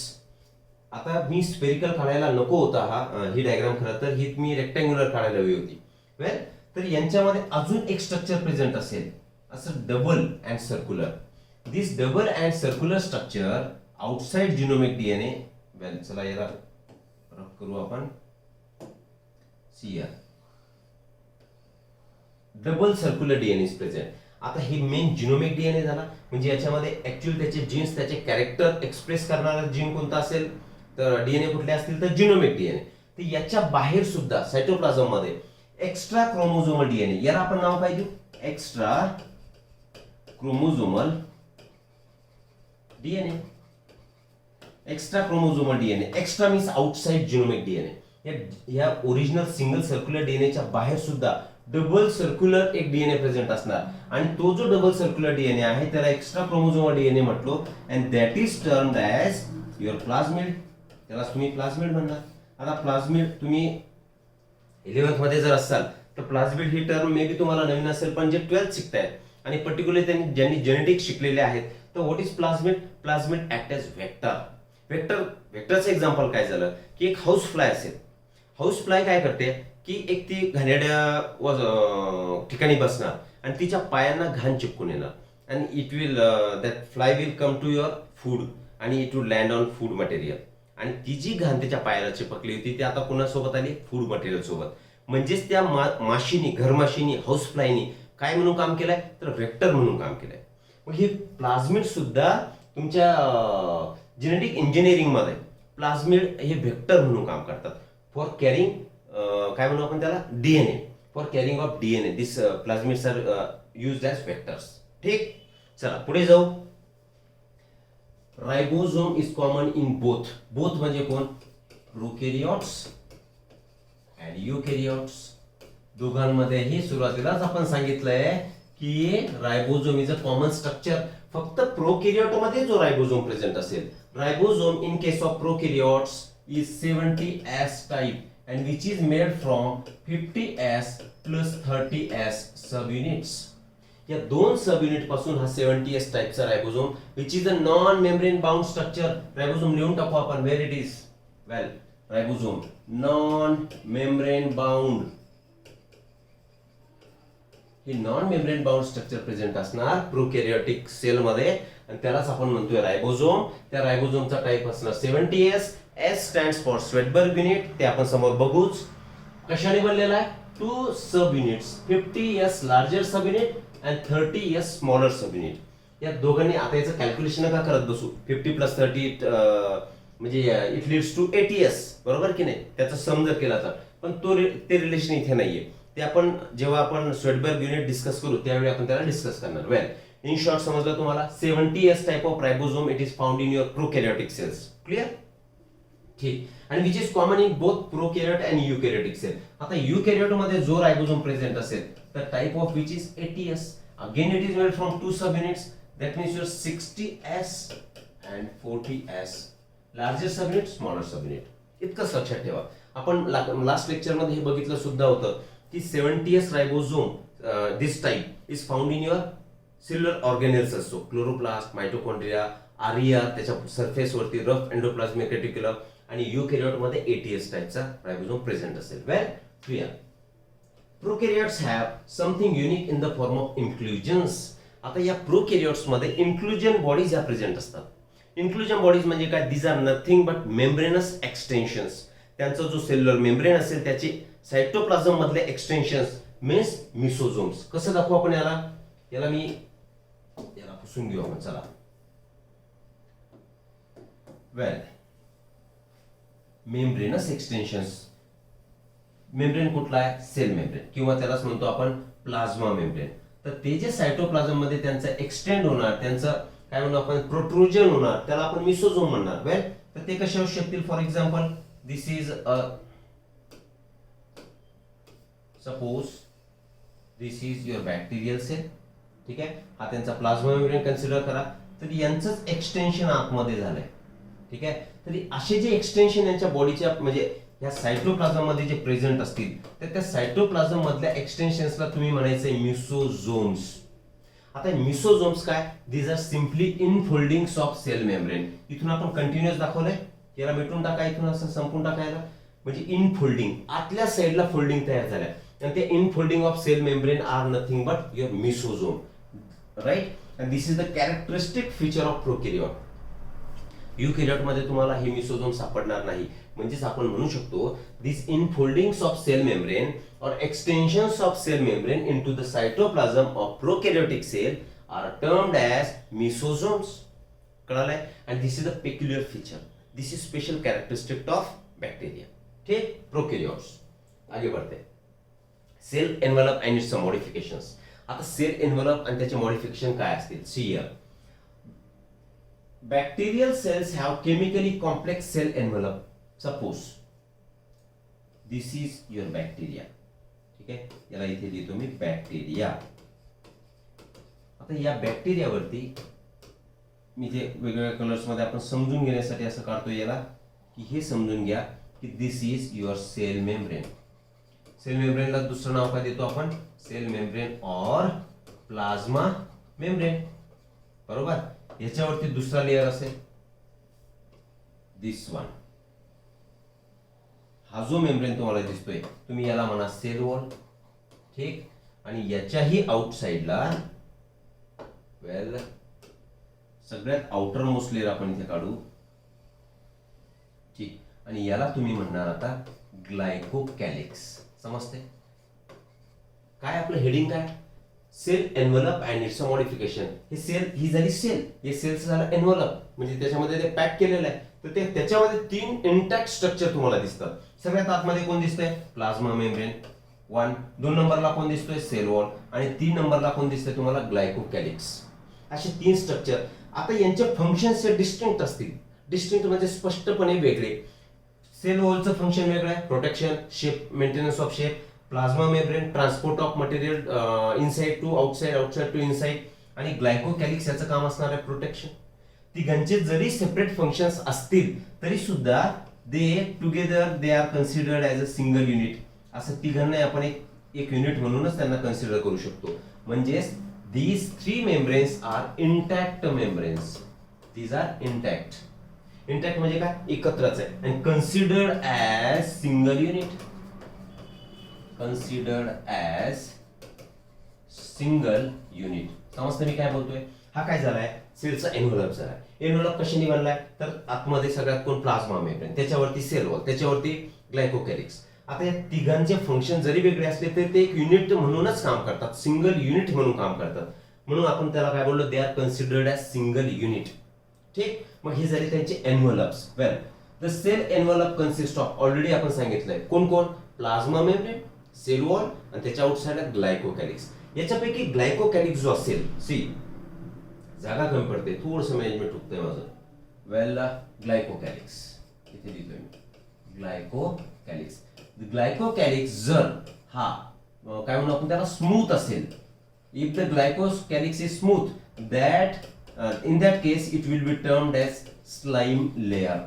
आता मी स्पेरिकल काढायला नको होता ही डायग्राम, खरं तर ही मी रेक्टँग्युलर काढायला हवी होती. वेल तर यांच्यामध्ये अजून एक स्ट्रक्चर प्रेझेंट असेल, असं double and circular. This double and circular structure outside genomic DNA. वेल चला याला रफ करू आपण. CR double circular DNA is present. आता हे मेन जिनोमिक डीएनए झाला, म्हणजे याच्यामध्ये ऍक्च्युअली त्याचे जीन्स, त्याचे कॅरेक्टर एक्सप्रेस करणारा जीन कोणता असेल, तर डीएनए कुठले असतील तर जिनोमिक डीएनए. तर याच्या बाहेर सुद्धा सायटोप्लाझम मध्ये एक्स्ट्रा क्रोमोझोमल डीएनए, याला आपण नाव काय देऊ, extra chromosomal DNA. Extra chromosomal DNA, extra means outside genomic DNA. या ओरिजिनल सिंगल सर्क्युलर डीएनएच्या बाहेर सुद्धा डबल सर्क्युलर एक डीएनए प्रेझेंट असणार आणि तो जो डबल सर्क्युलर डीएनए आहे त्याला एक्स्ट्रा क्रोमोझोम डीएनए म्हटलो and that is termed as your plasmid. त्याला तुम्ही प्लाझमिड म्हणणार. आता प्लाझमिड तुम्ही 11th मध्ये जर असाल तर plasmid he term may be तुम्हाला नवीन असेल, पण जे 12th शिकतायत आणि पर्टिक्युलरली त्यांनी ज्यांनी जेनेटिक्स शिकलेले आहेत तर what is plasmid. Plasmid act as vector. व्हेक्टरचं एक्झाम्पल काय झालं की एक हाऊस फ्लाय असेल. हाऊस फ्लाय काय करते की एक ती घाणेरड्या ठिकाणी बसणार आणि तिच्या पायांना घाण चिपकून येणार आणि it will that fly will come to your food आणि it will land on food material. आणि ती जी घाण त्याच्या पायाला चिपकली होती ती आता कुणासोबत आली, फूड मटेरियल सोबत. म्हणजेच त्या माशीनी, घरमाशीनी, हाऊस फ्लायनी काय म्हणून काम केलंय तर व्हेक्टर म्हणून काम केलंय. मग हे प्लाझमिड सुद्धा तुमच्या जेनेटिक इंजिनिअरिंग मध्ये प्लाझमिड हे व्हेक्टर म्हणून काम करतात फॉर कॅरिंग काय म्हणू आपण त्याला DNA. For carrying of DNA this plasmids are used as vectors. ठीक, चला पुढे जाऊ. Ribosome is common in both. Both म्हणजे कोण, प्रोकॅरियोट्स अँड युकॅरियोट्स. दोघांमध्येही सुरुवातीलाच आपण सांगितलंय की ribosome is a common structure. फक्त प्रोकॅरियोट मध्ये जो रायबोझोम प्रेझेंट असेल. Ribosome in case of prokaryotes is 70S type and which is made from 50S plus 30S subunits. या दोन सबयुनिट पासून हा 70S टाइपचा ribosome which is a non membrane bound structure. Ribosome लिहून टाकू आपण where it is. well ribosome non membrane bound. हे non membrane bound structure present असणार प्रोकॅरियोटिक सेल मध्ये आणि त्यालाच आपण म्हणतोय रायबोझोम. त्या रायबोझोमचा टाइप असणार 70S. S stands for Svedberg unit. ते आपण समोर बघूच. कशाने बनलेला आहे, 2 subunits, 50S larger subunit and 30S smaller subunit. या दोघांनी आता याचं कॅल्क्युलेशन नका करत बसू. 50 प्लस 30 म्हणजे इट लीड्स टू 80S, बरोबर की नाही. त्याचा सम जर केला तर, पण ते रिलेशन इथे नाहीये. ते आपण जेव्हा आपण स्वेडबर्ग युनिट डिस्कस करू त्यावेळी आपण त्याला डिस्कस करणार. वेल इन शॉर्ट समजलं तुम्हाला. 70S type of ribosome it is found in your prokaryotic cells. Clear, ठीक. आणि which is common in both prokaryote and eukaryotic cell. आता युकॅरियोट मध्ये जो रायबोझोम प्रेझेंट असेल तर type of which is 80S. Again it is made from 2 subunits. That means your 60S and 40S larger subunit, smaller subunit. इतकंच लक्षात ठेवा. आपण last lecture मध्ये हे बघितलं सुद्धा होतं की 70S ribosome this type is found in your cellular organelles असतो. क्लोरोप्लास्ट, मायटोकॉन्ड्रिया, आरिया त्याच्या सरफेस वरती, रफ एंडोप्लाझमिक रेटिक्युलम. आणि युकॅरियोट मध्ये 80S टाइपचा रायबोझोम प्रेझेंट असेल. Well clear. Prokaryotes have something unique in the form of inclusions. आता या प्रोकॅरियोट्स मध्ये इन्क्लुजन बॉडीज या प्रेझेंट असतात. इन्क्लुजन बॉडीज म्हणजे काय, these are nothing but membranous extensions. त्यांचा जो सेल्युलर मेम्ब्रेन असेल त्याची सायटोप्लाझम मधले एक्सटेन्शन्स मीन्स मिसोझोम्स. कसं दाखवू आपण याला मी पुसून घेऊ आपण. चला. वेल मेम्ब्रेनस एक्सटेन्शन्स. मेम्ब्रेन कुठला आहे, सेल मेम्ब्रेन किंवा त्यालाच म्हणतो आपण प्लाझ्मा मेम्ब्रेन. तर ते जे सायटोप्लाझम मध्ये त्यांचं एक्सटेंड होणार, त्यांचं काय म्हणू आपण प्रोट्रुजन होणार, त्याला आपण मिसोझोम म्हणणार. वेल तर ते कसे असू शकतील. For example this is suppose this is your bacterial cell. ठीक आहे, हा त्यांचा प्लाझ्मा मेम्ब्रेन कन्सिडर करा. तर यांचंच एक्सटेन्शन आतमध्ये झालंय. ठीक आहे, तरी असे जे एक्सटेन्शन यांच्या बॉडीच्या म्हणजे या सायटोप्लाझम मध्ये जे प्रेझेंट असतील तर त्या सायटोप्लाझम मधल्या एक्सटेन्शन्सला तुम्ही म्हणायचं मिसोझोम्स. आता मिसोझोम्स काय, these are simply infoldings of cell membrane. इथून आपण कंटिन्युअस दाखवलंय, याला मिटून टाका, इथून असं संपून टाकायला म्हणजे इनफोल्डिंग, आतल्या साईडला फोल्डिंग तयार झाल्या. आणि ते infolding of cell membrane are nothing but your mesosome. Right, and this is the characteristic feature of prokaryote. Eukaryote मध्ये तुम्हाला हे मिसोझोम सापडणार नाही. म्हणजेच आपण म्हणू शकतो this infoldings of cell membrane or extensions of cell membrane into the cytoplasm of prokaryotic cell are termed as mesosomes. कळालंय. And this is the peculiar feature. This is special characteristic of bacteria. ठीक, prokaryotes. आगे बढ़ते. Cell envelope and its modifications. आता cell envelope आणि त्याचे modification काय असतील. See here. Bacterial cells have chemically complex cell envelope. Suppose this is your bacteria. ठीक आहे, याला इथे लिहितो मी बॅक्टेरिया. आता या बॅक्टेरियावरती मी जे वेगवेगळ्या कलर्स मध्ये आपण समजून घेण्यासाठी असं काढतो याला, की हे समजून घ्या की this is your cell membrane. Cell मेम्ब्रेनला दुसरं नाव काय देतो आपण, cell membrane or plasma membrane. बरोबर. याच्यावरती दुसरा लेअर असेल दिस वन. हा जो मेम्ब्रेन तुम्हाला दिसतोय तुम्ही याला म्हणा सेल वॉल. ठीक. आणि याच्याही आउटसाइडला वेल सगळ्यात आउटर मोस्ट लेअर आपण इथे काढू. ठीक. आणि याला तुम्ही म्हणणार आता ग्लायकोकॅलिक्स. समजते काय आपलं हेडिंग काय, cell envelope and its modification. हे सेल ही झाली सेल, हे सेलचं झालं एनव्हलप म्हणजे त्याच्यामध्ये ते पॅक केलेलं आहे. तर ते त्याच्यामध्ये 3 इंटॅक्ट स्ट्रक्चर तुम्हाला दिसतात. सगळ्यात आतमध्ये कोण दिसतंय, प्लाझ्मा मेम्ब्रेन 1. 2 नंबरला कोण दिसतोय, सेल वॉल. आणि 3 नंबरला कोण दिसतंय तुम्हाला, ग्लायकोकॅलिक्स. असे 3 स्ट्रक्चर. आता यांचे फंक्शन्स हे डिस्टिंक्ट असतील. डिस्टिंक्ट म्हणजे स्पष्टपणे वेगळे. सेल वॉलचं फंक्शन वेगळं आहे, protection, shape, maintenance of shape. Plasma membrane transport of material inside to outside, outside to inside. आणि ग्लायकोकॅलिक्स याचं काम असणार आहे प्रोटेक्शन. तिघांचे जरी सेपरेट फंक्शन्स असतील तरी सुद्धा दे together they are considered as a single unit. असं तिघांना आपण एक युनिट म्हणूनच त्यांना कन्सिडर करू शकतो. म्हणजेच these 3 membranes are intact membranes. These are intact. Intact म्हणजे काय, एकत्रच आहे. and considered as single unit. Considered as single unit. समजतं मी काय बोलतोय. हा काय झालाय, सेलचा एनव्हलप झालाय. एनव्हलप कशाने बनलाय, तर आतमध्ये सगळ्यात कोण, प्लाझ्मा मेम्ब्रेन, त्याच्यावरती सेल वॉल, त्याच्यावरती ग्लायकोकॅलिक्स. आता या तिघांचे फंक्शन जरी वेगळे असले तरी ते एक युनिट म्हणूनच काम करतात, सिंगल युनिट म्हणून काम करतात. म्हणून आपण त्याला काय बोललो, they are considered as single unit. ठीक. मग हे झाले त्यांचे envelopes. Well the cell envelope consist of, already आपण सांगितलंय कोण कोण, प्लाझ्मा मेम्ब्रेन, सेल वॉल आणि त्याच्या आउटसाइडला ग्लायकोकॅलिक्स. याच्यापैकी ग्लायकोकॅलिक्स जो असेल, सी जागा कमी पडते, थोडंसं मॅनेजमेंट चुकतंय माझं. वेल ग्लायकोकॅलिक्स इथे लिहितोय मी, ग्लायकोकॅलिक्स. ग्लायकोकॅलिक्स जर हा काय म्हणू आपण त्याला, स्मूथ असेल, if the glycocalyx is smooth, in that case it will be termed as slime layer.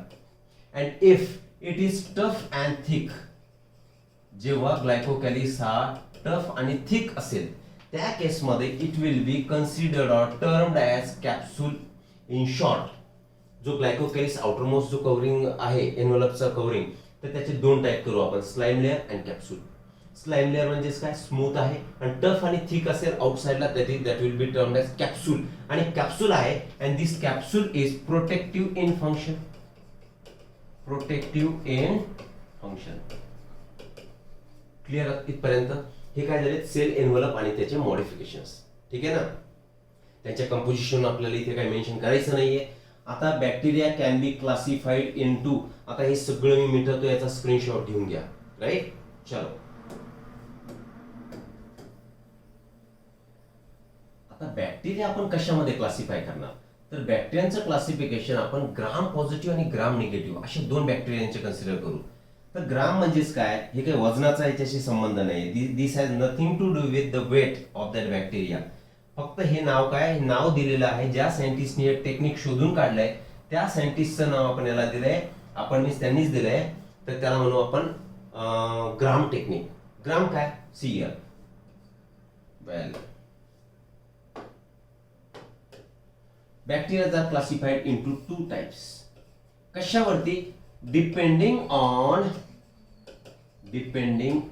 And if it is tough and thick, जेव्हा ग्लायकोकॅलिक्स हा टफ आणि थिक असेल त्या केसमध्ये it will be considered or termed as capsule. In short, जो ग्लायकोकॅलिक्स outermost जो covering आहे एनव्हलपचा covering, तर त्याचे 2 टाईप करू आपण, slime layer and capsule. Slime layer म्हणजे काय, स्मूथ आहे, आणि टफ आणि थिक असेल आउटसाइडला, that will be termed as capsule. आणि कॅप्सूल आहे, and this capsule is protective in function. Protective in function. Clear इथपर्यंत. हे काय झाले, सेल एनव्हलप आणि त्याचे मॉडिफिकेशन्स. ठीक आहे ना. त्याच्या कंपोजिशन आपल्याला इथे काही मेन्शन करायचं नाहीये. आता bacteria can be classified in two. आता हे सगळं मी मिटवतो, याचा स्क्रीनशॉट घेऊन घ्या. राईट. चलो आता बॅक्टेरिया आपण कशामध्ये क्लासिफाय करणार, तर बॅक्टेरियांचं क्लासिफिकेशन आपण ग्राम पॉझिटिव्ह आणि ग्राम निगेटिव्ह असे 2 बॅक्टेरियांचे कन्सिडर करू. तर ग्राम म्हणजेच काय, हे काही वजनाचा याच्याशी संबंध नाही. This has nothing to do with the weight of that bacteria. फक्त हे नाव काय, नाव दिलेलं आहे ज्या सायंटिस्टने हे टेक्निक शोधून काढलंय त्या सायंटिस्टचं नाव आपण याला दिलंय, त्यांनीच दिलंय. तर त्याला म्हणू आपण ग्राम टेक्निक. ग्राम काय, सीएल. Well bacteria are classified into 2 types. कशावरती, डिपेंडिंग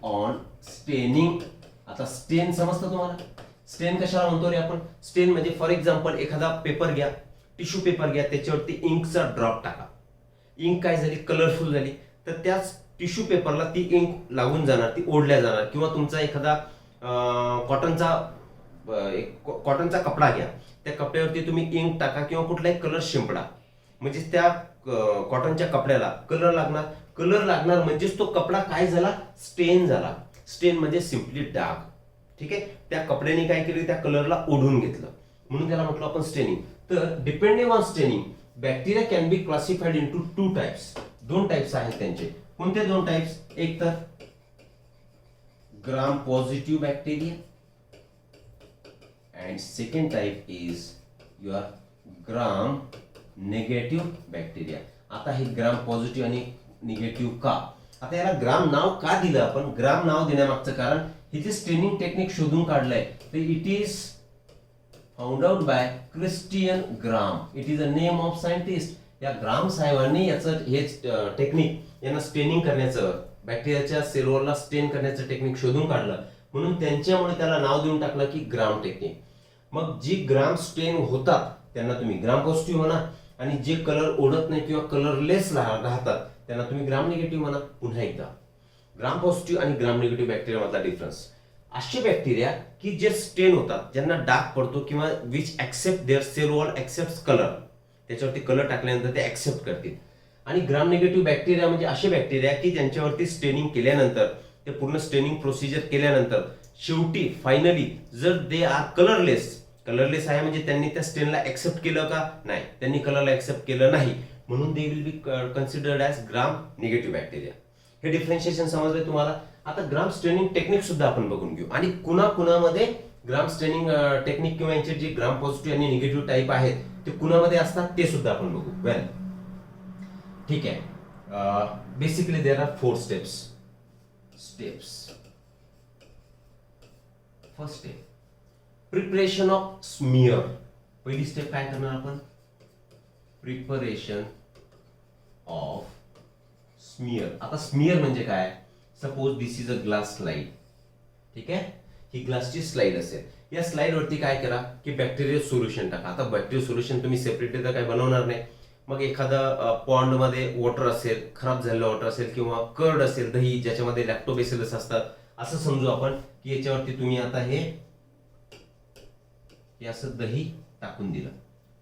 ऑन स्टेनिंग. आता स्टेन समजतं तुम्हाला, स्टेन कशाला म्हणतो रे आपण. स्टेन म्हणजे फॉर एक्झाम्पल एखादा पेपर घ्या, टिश्यू पेपर घ्या, त्याच्यावरती इंकचा ड्रॉप टाका. इंक काय झाली, कलरफुल झाली, तर त्याच टिश्यू पेपरला ती इंक लागून जाणार, ती ओढल्या जाणार. किंवा तुमचा एखादा कॉटनचा कपडा घ्या, त्या कपड्यावरती तुम्ही इंक टाका किंवा कुठलाही कलर शिंपडा, म्हणजे त्या कॉटनच्या कपड्याला कलर लागणार. कलर लागणार म्हणजेच तो कपडा काय झाला, स्टेन झाला. स्टेन म्हणजे सिम्पली डाग. ठीक आहे. त्या कपड्याने काय केलं, त्या कलरला ओढून घेतलं, म्हणून त्याला म्हटलं आपण स्टेनिंग. तर depending on staining bacteria can be classified into 2 types. 2 types आहेत त्यांचे. कोणते 2 टाइप्स, एक तर gram positive bacteria and second type is your gram negative bacteria. आता हे ग्राम पॉझिटिव्ह आणि निगेटिव्ह का, आता याला ग्राम नाव का दिलं आपण, ग्राम नाव देण्यामागचं कारण हे जे स्टेनिंग टेक्निक शोधून काढलंय ते it is found out by Christian gram. It is a name of scientist. या ग्राम साहेबांनी याचं हे टेक्निक यांना स्टेनिंग करण्याचं, बॅक्टेरियाच्या सेलवॉलला स्टेन करण्याचं टेक्निक शोधून काढलं, म्हणून त्यांच्यामुळे त्याला नाव देऊन टाकलं की ग्राम टेक्निक. मग जी ग्राम स्टेन होतात त्यांना तुम्ही ग्राम पॉझिटिव्ह म्हणा, आणि जे कलर ओढत नाही किंवा कलरलेस राहतात त्यांना तुम्ही ग्राम निगेटिव्ह म्हणा. पुन्हा एकदा ग्राम पॉझिटिव्ह आणि ग्राम निगेटिव्ह बॅक्टेरिया मधला डिफरन्स. असे बॅक्टेरिया की जे स्टेन होतात, ज्यांना डाग पडतो किंवा which accept their cell wall accept colour, त्याच्यावरती कलर टाकल्यानंतर ते ऍक्सेप्ट करतील. आणि ग्राम निगेटिव्ह बॅक्टेरिया म्हणजे असे बॅक्टेरिया की ज्यांच्यावरती स्टेनिंग केल्यानंतर, ते पूर्ण स्टेनिंग प्रोसिजर केल्यानंतर शेवटी फायनली जर दे आर कलरलेस, कलरलेस आहे म्हणजे त्यांनी त्या स्टेनला ऍक्सेप्ट केलं का, नाही, त्यांनी कलरला ऍक्सेप्ट केलं नाही, म्हणून they will be considered as gram negative bacteria. हे डिफरन्शिएशन समजलंय तुम्हाला. आता ग्राम स्टेनिंग टेक्निक सुद्धा आपण बघून घेऊ, आणि कुणाकुणामध्ये ग्राम स्टेनिंग टेक्निक किंवा यांचे जे ग्राम पॉझिटिव्ह आणि निगेटिव्ह टाईप आहेत ते कुणामध्ये असतात ते सुद्धा आपण बघू. वेल, ठीक आहे. Basically there are 4 steps. First step, preparation of smear. पहिली स्टेप काय करणार आपण, प्रिपरेशन ऑफ स्मिअर. आता स्मिअर म्हणजे काय, suppose this is a glass slide. ठीक आहे, ही ग्लासची स्लाइड असेल. या स्लाइड वरती काय करा की बॅक्टेरियल सोल्युशन टाका. आता बॅक्टेरियल सोल्युशन तुम्ही सेपरेटली तर काय बनवणार नाही. मग एखादा पॉन्ड मध्ये वॉटर असेल, खराब झालेलं वॉटर असेल, किंवा कर्ड असेल, दही ज्याच्यामध्ये लॅक्टोबॅसिलस असतात, असं समजू आपण की याच्यावरती तुम्ही आता हे असं दही टाकून दिलं,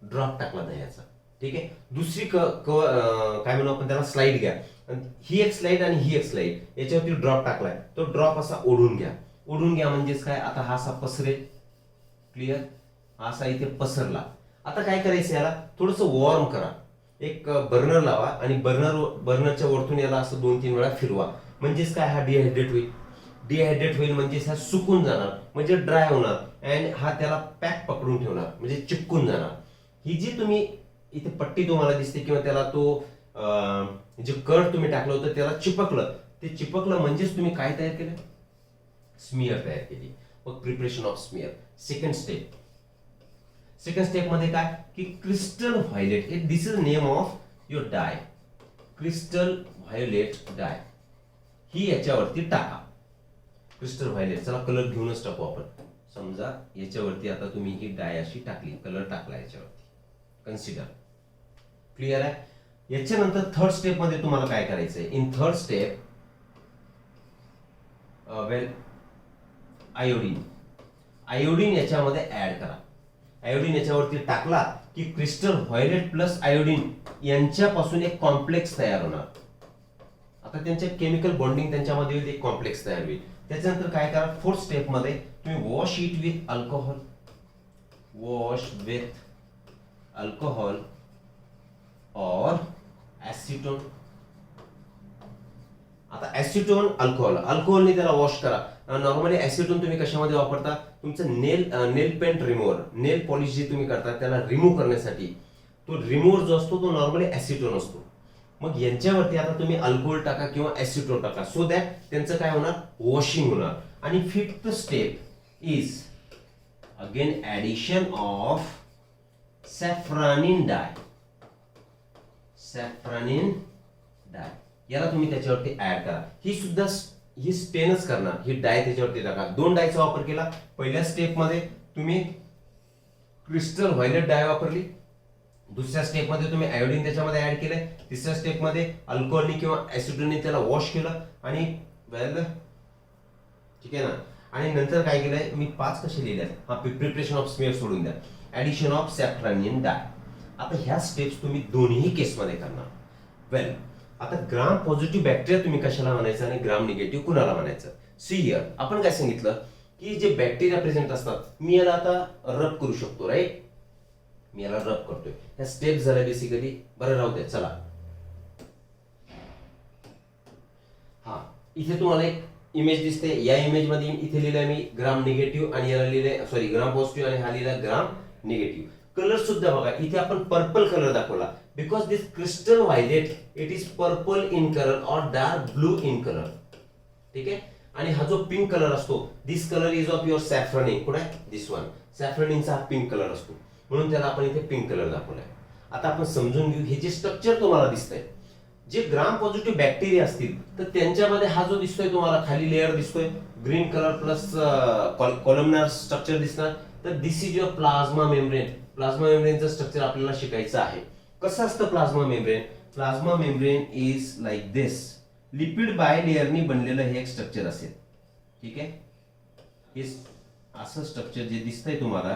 ड्रॉप टाकला दह्याचा. ठीक आहे, दुसरी काय म्हणू आपण त्याला, स्लाइड घ्या. ही एक स्लाइड आणि ही एक स्लाइड, याच्यावरती ड्रॉप टाकलाय, तो ड्रॉप असा ओढून घ्या. ओढून घ्या म्हणजेच काय, आता हा असा पसरेल. क्लिअर, हा असा इथे पसरला. आता काय करायचं, याला थोडस वॉर्म करा. एक बर्नर लावा आणि बर्नरच्या वरतून याला असं 2-3 वेळा फिरवा. म्हणजेच काय, हा डिहायड्रेट होईल. डिहायड्रेट होईल म्हणजे हा सुकून जाणार, म्हणजे ड्राय होणार, अँड हा त्याला पॅक पकडून ठेवणार, म्हणजे चिपकून जाणार. ही जी तुम्ही इथे पट्टी तुम्हाला दिसते किंवा त्याला तो जे कर्ड तुम्ही टाकलं होतं त्याला चिपकलं, ते चिपकलं म्हणजेच तुम्ही काय तयार केलं, स्मिअर तयार केली. मग preparation of smear. Second step मध्ये काय की क्रिस्टल व्हायोलेट, हे this is name of your dye, crystal violet dye, ही याच्यावरती टाका. क्रिस्टल व्हायोलेट, चला कलर घेऊनच टाकू आपण. समजा याच्यावरती आता तुम्ही ही डाय अशी टाकली, कलर टाकला याच्यावरती, कन्सिडर. क्लिअर आहे. याच्यानंतर थर्ड स्टेप मध्ये तुम्हाला काय करायचंय, in third step well iodine याच्यामध्ये ऍड करा. आयोडीन याच्यावरती टाकला की क्रिस्टल व्हायोलेट प्लस आयोडीन यांच्यापासून एक कॉम्प्लेक्स तयार होणार. आता त्यांच्या केमिकल बॉन्डिंग त्यांच्यामध्ये एक कॉम्प्लेक्स तयार होईल. त्याच्यानंतर काय करा, फोर्थ स्टेप मध्ये तुम्ही वॉश इट विथ अल्कोहोल, और ऍसिटोन. आता ऍसिटोन अल्कोहोलने त्याला वॉश करा. नॉर्मली ऍसिटोन तुम्ही कशामध्ये वापरता, तुमचं नेल पेंट रिमूव्हर, नेल पॉलिश जे तुम्ही करता त्याला रिमूव्ह करण्यासाठी तो रिमूव्हर जो असतो तो नॉर्मली ऍसिटोन असतो. मग यांच्यावरती आता तुम्ही अल्कोहोल टाका किंवा ऍसिटोन टाका, सो दॅट त्यांचं काय होणार, वॉशिंग होणार. आणि fifth step is again addition of safranin dye. याला तुम्ही त्याच्यावरती ऍड करा. ही स्टेनच करणार, ही डाय त्याच्यावरती टाका. 2 डायचा वापर केला. पहिल्या स्टेप मध्ये तुम्ही क्रिस्टल व्हायोलेट डाय वापरली, दुसऱ्या स्टेप मध्ये तुम्ही आयोडीन त्याच्यामध्ये ऍड केलंय, तिसऱ्या स्टेप मध्ये अल्कोहोलने किंवा ऍसिडोनने त्याला वॉश केलं, आणि वेल ठीक आहे ना. आणि नंतर काय केलंय, मी 5 कसे लिहिले, हा प्रिपरेशन ऑफ स्मिअर सोडून द्या, ऍडिशन ऑफ सॅफ्रानिन डाय. आता ह्या स्टेप्स तुम्ही दोन्ही केसमध्ये करणार. वेल, आता ग्राम पॉझिटिव्ह बॅक्टेरिया तुम्ही कशाला म्हणायचं आणि ग्राम निगेटिव्ह कुणाला म्हणायचं. सी हिअर आपण काय सांगितलं की जे बॅक्टेरिया प्रेझेंट असतात, मी याला आता रब करू शकतो, राईट. मी याला रब करतोय. ह्या स्टेप्स झाल्या बेसिकली. बरं, राहू द्या. चला, हा इथे तुम्हाला एक इमेज दिसते. या इमेज मध्ये इथे लिहिलंय मी ग्राम निगेटिव्ह आणि याला लिहिलंय ग्राम पॉझिटिव्ह आणि हा लिहिला ग्राम निगेटिव्ह. कलर सुद्धा बघा, इथे आपण पर्पल कलर दाखवला because this crystal violet it is purple in colour और डार्क ब्लू इन कलर. ठीक आहे. आणि हा जो पिंक कलर असतो दिस कलर इज ऑफ युअर सॅफ्रनिंग. कुठे दिस वन सॅफ्रनिंगचा हा पिंक कलर असतो म्हणून त्याला आपण इथे पिंक कलर दाखवलाय. आता आपण समजून घेऊ हे जे स्ट्रक्चर तुम्हाला दिसतंय, जे ग्राम पॉझिटिव्ह बॅक्टेरिया असतील तर त्यांच्यामध्ये हा जो दिसतोय तुम्हाला खाली लेअर दिसतोय green colour plus columnar structure दिसणार, तर this is your plasma membrane. Plasma मेम्ब्रेनचं स्ट्रक्चर आपल्याला शिकायचं आहे. कसं असतं plasma membrane? Plasma membrane is like this. Lipid बाय लेअरनी बनलेलं हे एक स्ट्रक्चर असेल. ठीक आहे. हे असं स्ट्रक्चर जे दिसतंय तुम्हाला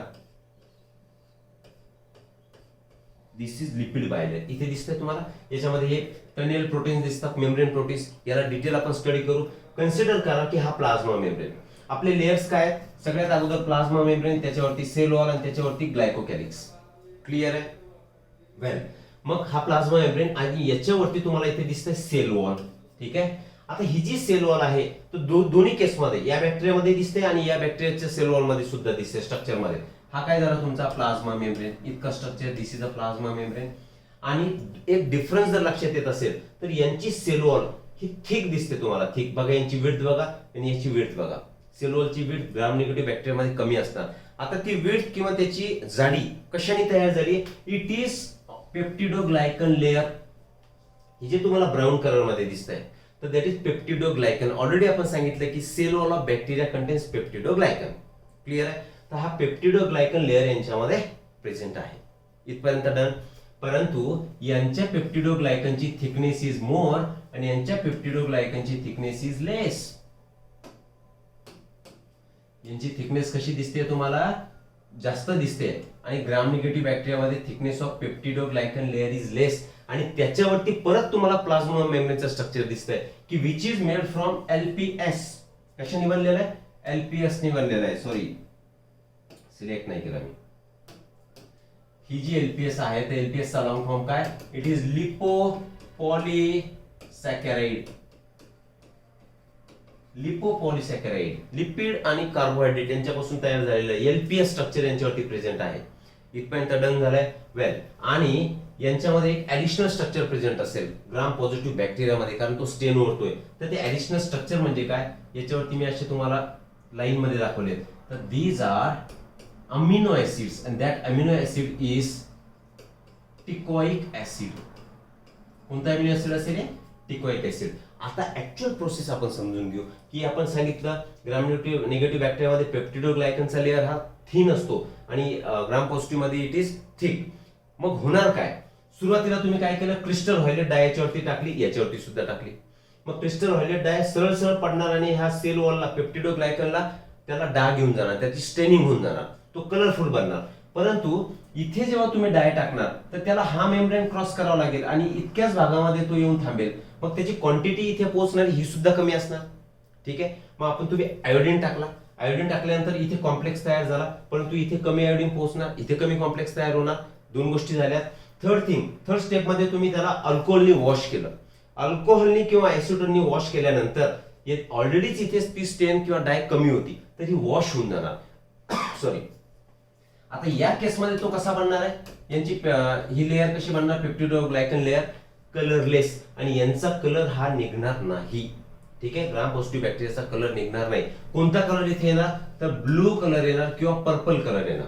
दिस इज लिपिड बायलेयर. इथे दिसतंय तुम्हाला, याच्यामध्ये हे टनेल प्रोटीन्स दिसतात, मेम्ब्रेन प्रोटीन्स. याला डिटेल आपण स्टडी करू. कन्सिडर करा की हा प्लाझ्मा मेम्ब्रेन. आपले लेयर्स काय आहेत? सगळ्यात अगोदर प्लाझ्मा मेम्ब्रेन, त्याच्यावरती सेल वॉल आणि त्याच्यावरती ग्लायकोकॅलिक्स. क्लिअर आहे? वेल, मग हा प्लाझ्मा मेम्ब्रेन आणि याच्यावरती तुम्हाला इथे दिसतंय सेल वॉल. ठीक आहे. आता ही जी सेल वॉल आहे तो दोन्ही केसमध्ये या बॅक्टेरियामध्ये दिसते आणि या बॅक्टेरियाच्या सेल वॉल मध्ये सुद्धा दिसते स्ट्रक्चर मध्ये. हा काय झाला तुमचा प्लाझ्मा मेम्ब्रेन. इतका structure this is a plasma membrane. आणि एक डिफरन्स जर लक्षात येत असेल तर यांची सेल वॉल ही थिक दिसते तुम्हाला. थिक बघा, यांची विड्थ बघा आणि याची विड्थ बघा. सेल वॉलची विड्थ ग्राम निगेटिव्ह बॅक्टेरियामध्ये कमी असणार. आता ती विड्थ किंवा त्याची जाडी कशाने तयार झाली? It is peptidoglycan layer. ही जे तुम्हाला ब्राऊन कलर मध्ये दिसतंय तर दॅट इज पेप्टिडोग्लायकन. ऑलरेडी आपण सांगितलं की cell wall of bacteria contains peptidoglycan. Clear आहे? तर हा पेप्टिडोग्लायकन लेअर यांच्यामध्ये प्रेझेंट आहे. इथपर्यंत डन. परंतु यांच्या पेप्टिडोग्लायकनची थिकनेस इज मोर आणि यांच्या पेप्टिडोग्लायकनची थिकनेस इज लेस. यांची थिकनेस कशी दिसते तुम्हाला? जास्त दिसते. आणि ग्राम निगेटिव्ह बॅक्टेरियामध्ये thickness of peptidoglycan layer is less. आणि त्याच्यावरती परत तुम्हाला प्लाझ्मा मेम्ब्रेनचं स्ट्रक्चर दिसतंय की which is made from LPS. कशाने बनलेलं आहे? एलपीएस ने बनलेलं आहे. सॉरी, सिलेक्ट नाही केला मी. ही जी एलपीएस आहे तर एलपीएस चा लॉंग फॉर्म काय? It is lipopolysaccharide. Lipopolysaccharide lipid आणि कार्बोहायड्रेट यांच्यापासून तयार झालेलं एलपीएस स्ट्रक्चर यांच्यावरती प्रेझेंट आहे. इथपर्यंत डन झालंय. वेल, आणि यांच्यामध्ये एक ऍडिशनल स्ट्रक्चर प्रेझेंट असेल ग्राम पॉझिटिव्ह बॅक्टेरियामध्ये, कारण तो स्टेन ओढतोय. तर ते ऍडिशनल स्ट्रक्चर म्हणजे काय? याच्यावरती मी असे तुम्हाला लाईन मध्ये दाखवले. तर these are amino acids and that amino acid is teichoic acid. कोणता अमिनो ऍसिड असेल? Teichoic acid. आता ऍक्च्युअल प्रोसेस आपण समजून घेऊ की आपण सांगितलं ग्राम निगेटिव्ह बॅक्टेरियामध्ये पेप्टिडोग्लायकनचा लेअर हा थिन असतो आणि ग्राम पॉझिटिव्ह मध्ये इट इज थिक. मग होणार काय? सुरुवातीला तुम्ही काय केलं? क्रिस्टल व्हायलेट डाय याच्यावरती टाकली, याच्यावरती सुद्धा टाकली. मग क्रिस्टल व्हायलेट डाय सरळ सरळ पडणार आणि ह्या सेल वॉलला पेप्टिडोग्लायकनला त्याला डाग घेऊन जाणार, त्याची स्टेनिंग होऊन जाणार, तो कलरफुल बनणार. परंतु इथे जेव्हा तुम्ही डाय टाकणार तर त्याला हा मेम्ब्रेन क्रॉस करावा लागेल आणि इतक्याच भागामध्ये तो येऊन थांबेल. मग त्याची क्वांटिटी इथे पोहोचणार ही सुद्धा कमी असणार. ठीक आहे. मग आपण तुम्ही आयोडीन टाकला, आयोडीन टाकल्यानंतर इथे कॉम्प्लेक्स तयार झाला, परंतु इथे कमी आयोडीन पोहोचणार, इथे कमी कॉम्प्लेक्स तयार होणार. दोन गोष्टी झाल्या. थर्ड स्टेप मध्ये तुम्ही त्याला अल्कोहोलनी वॉश केलं. अल्कोहोलनी किंवा ऍसिडनी वॉश केल्यानंतर ऑलरेडीच इथे ती स्टेन किंवा डाय कमी होती तर ही वॉश होऊन जाणार. सॉरी. आता या केसमध्ये तो कसा बनणार आहे? यांची ही लेअर कशी बनणार? पेप्टिडोग्लायकन लेअर कलरलेस आणि यांचा कलर हा निघणार नाही. ठीक आहे. ग्राम पॉझिटिव्ह बॅक्टेरियाचा कलर निघणार नाही. कोणता कलर इथे येणार? तर ब्लू कलर येणार किंवा पर्पल कलर येणार.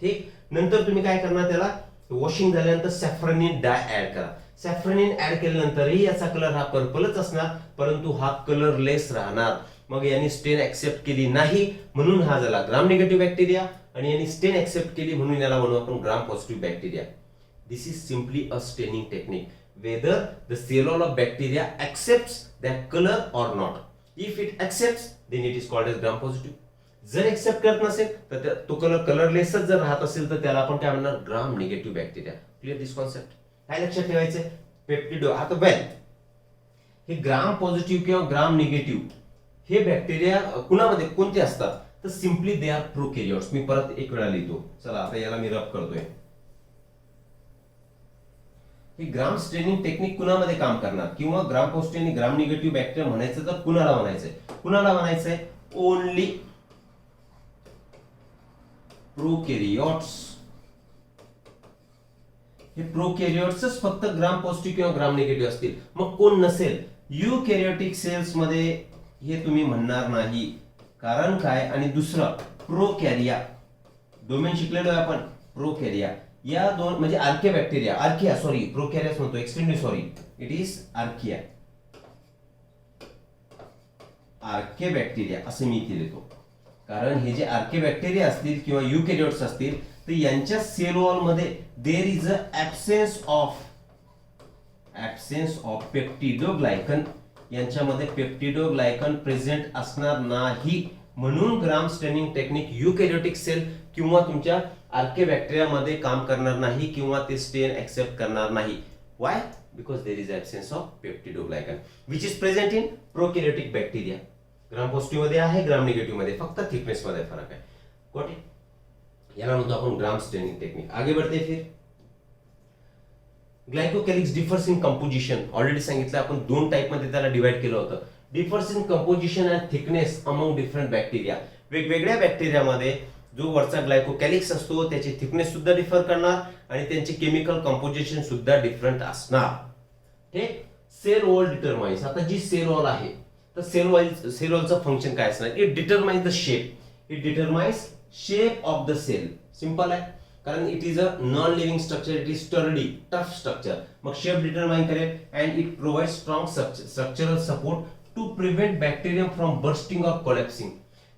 ठीक. नंतर तुम्ही काय करणार? त्याला वॉशिंग झाल्यानंतर सॅफ्रनिन डाय ऍड करा. सॅफ्रनिन ऍड केल्यानंतरही याचा कलर हा पर्पलच असणार, परंतु हा कलरलेस राहणार. मग यांनी स्टेन ऍक्सेप्ट केली नाही म्हणून हा झाला ग्राम निगेटिव्ह बॅक्टेरिया आणि यांनी स्टेन ऍक्सेप्ट केली म्हणून याला म्हणू आपण gram positive bacteria. This is simply a staining technique. Whether the cell wall of bacteria accepts that color or not. If it accepts, then it is called as gram positive. जर accept करत नसेल तर तो कलरलेसच जर राहत असेल तर त्याला आपण काय म्हणणार? ग्राम निगेटिव्ह बॅक्टेरिया. क्लिअर दिस कॉन्सेप्ट? काय लक्षात ठेवायचं? पेप्टिडो. आता वेल, हे ग्राम पॉझिटिव्ह किंवा ग्राम निगेटिव्ह हे बॅक्टेरिया कुणामध्ये कोणते असतात? तर सिम्पली दे आर प्रोकॅरियोट्स. मी परत एक वेळा लिहितो. चला आता याला मी रब करतोय. हे ग्राम स्टेनिंग टेक्निक कुणामध्ये काम करणार किंवा ग्राम पॉझिटिव्ह आणि ग्राम निगेटिव्ह बॅक्टेरिया म्हणायचं तर कुणाला म्हणायचंय ओनली प्रोकॅरियोट्स. हे प्रोकॅरियोट्सच फक्त ग्राम पॉझिटिव्ह किंवा ग्राम निगेटिव्ह असतील. मग कोण नसेल? युकॅरियोटिक सेल्स मध्ये हे तुम्ही म्हणणार नाही. कारण काय? आणि दुसरं प्रोकॅरिया, डोमेन शिकलेलो आहे आपण. प्रोकॅरिया या दोन म्हणजे आर्किया सॉरी प्रोकॅरियाच म्हणतो, extremely sorry, it is archaea. Archaebacteria असं मी इथे देतो. कारण हे जे आर्केबॅक्टेरिया असतील किंवा युकॅरियोट्स असतील तर यांच्या सेल वॉल मध्ये देर इज अ ऍब्सेन्स ऑफ पेप्टिडोग्लायकन. यांच्यामध्ये पेप्टिडोग्लायकन प्रेझेंट असणार नाही. म्हणून ग्राम स्टेनिंग टेक्निक युकॅरियोटिक सेल किंवा तुमच्या आर्केबॅक्टेरिया मध्ये काम करणार नाही किंवा ते स्टेन एक्सेप्ट करणार नाही. Why? Because there is absence of peptidoglycan which is present in prokaryotic bacteria. Gram positive मध्ये आहे, ग्राम निगेटिव्ह मध्ये फक्त थिकनेस मध्ये फरक आहे. Got it? याला म्हणतो आपण ग्राम स्टेनिंग टेक्निक. आगे बढ़ते फिर ग्लायकोकॅलिक्स डिफर्स इन कंपोजिशन. ऑलरेडी सांगितलं आपण दोन टाइप मध्ये त्याला डिवाइड केलं होतं. Differs in composition and thickness among different bacteria. वेगवेगळ्या बॅक्टेरियामध्ये जो वरचा ग्लायकोकॅलिक्स असतो त्याची थिकनेस सुद्धा डिफर करणार आणि त्यांचे केमिकल कंपोजिशन सुद्धा डिफरंट असणार. ठीक. Cell wall determines. आता जी सेल वॉल आहे तर सेल वॉलचं फंक्शन काय असणार? It determines the shape. It determines shape of the cell. Simple आहे. कारण it is a non living structure, it is sturdy tough structure. मग शेप डिटरमाइन करेल and it provide strong structural support to prevent bacterium from bursting or collapsing.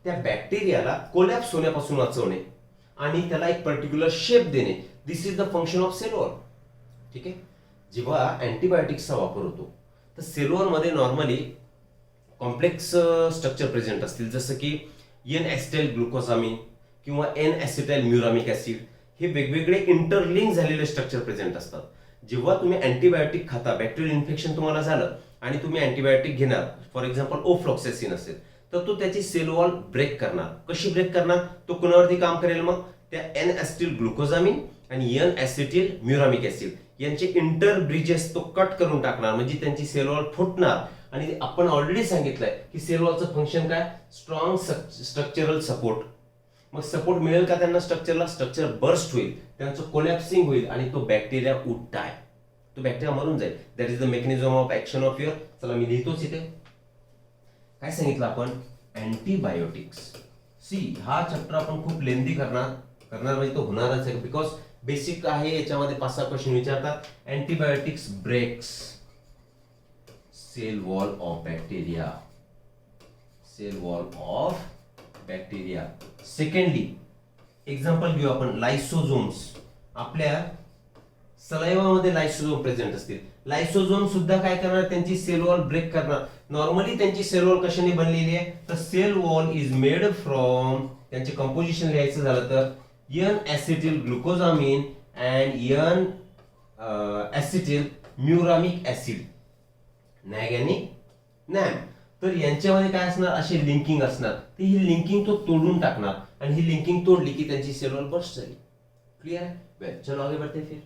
त्या बॅक्टेरियाला collapse होण्यापासून वाचवणे आणि त्याला एक पर्टिक्युलर शेप देणे. This is the function of cell wall. ठीक आहे. जेव्हा अँटीबायोटिक्सचा वापर होतो तर सेल वॉल मध्ये नॉर्मली कॉम्प्लेक्स स्ट्रक्चर प्रेझेंट असतील, जसं की एन ऍसिटाइल ग्लुकोसामिन किंवा एन ऍसिटाइल म्युरामिक ऍसिड. हे वेगवेगळे इंटरलिंक झालेले स्ट्रक्चर प्रेझेंट असतात. जेव्हा तुम्ही अँटीबायोटिक खाता, बॅक्टेरियल इन्फेक्शन तुम्हाला झालं आणि तुम्ही अँटीबायोटिक घेणार, फॉर एक्झाम्पल ओफ्लॉक्सेसिन असेल तर तो त्याची सेल वॉल ब्रेक करणार. कशी ब्रेक करणार? तो कुणावरती काम करेल? मग त्या एन ऍसिटिल ग्लुकोजामिन आणि एन ऍसिटिल म्युरामिक ऍसिड यांचे इंटर ब्रिजेस तो कट करून टाकणार. म्हणजे त्यांची सेल वॉल फुटणार. आणि आपण ऑलरेडी सांगितलंय की सेल वॉलचं फंक्शन काय? Strong structural support. मग सपोर्ट मिळेल का त्यांना स्ट्रक्चरला? स्ट्रक्चर बर्स्ट होईल, त्यांचं कोलॅप्सिंग होईल आणि तो बॅक्टेरिया वुड डाय. तो बॅक्टेरिया मरून जाईल. That is the mechanism of action of your. चला मी लिहितोच इथे. काय सांगितलं आपण? अँटीबायोटिक्स. सी हा चॅप्टर आपण खूप लेंदी करणार म्हणजे तो होणारच आहे. बिकॉज बेसिक आहे, याच्यामध्ये 5-6 क्वेश्चन विचारतात. Antibiotics breaks cell wall of bacteria. Cell wall of bacteria. Secondly example घेऊ आपण लायसोझोम्स. आपल्या सलाइवामध्ये लायसोझोम प्रेझेंट असतील. लायसोझोम सुद्धा काय करणार? त्यांची सेल वॉल ब्रेक करणार. नॉर्मली त्यांची सेल वॉल कशाने बनलेली आहे? तर cell wall is made from, त्यांचे कंपोजिशन लिहायचं झालं तर N acetyl glucosamine and N acetyl muramic acid. NAG आणि नॅम. तर यांच्यामध्ये काय असणार? अशी लिंकिंग असणार. तर ही लिंकिंग तो तोडून टाकणार आणि ही लिंकिंग तोडली की त्यांची सेल वॉल बर्स्ट झाली. क्लियर आहे? वेल, चलो आगे बढ़ते फिर.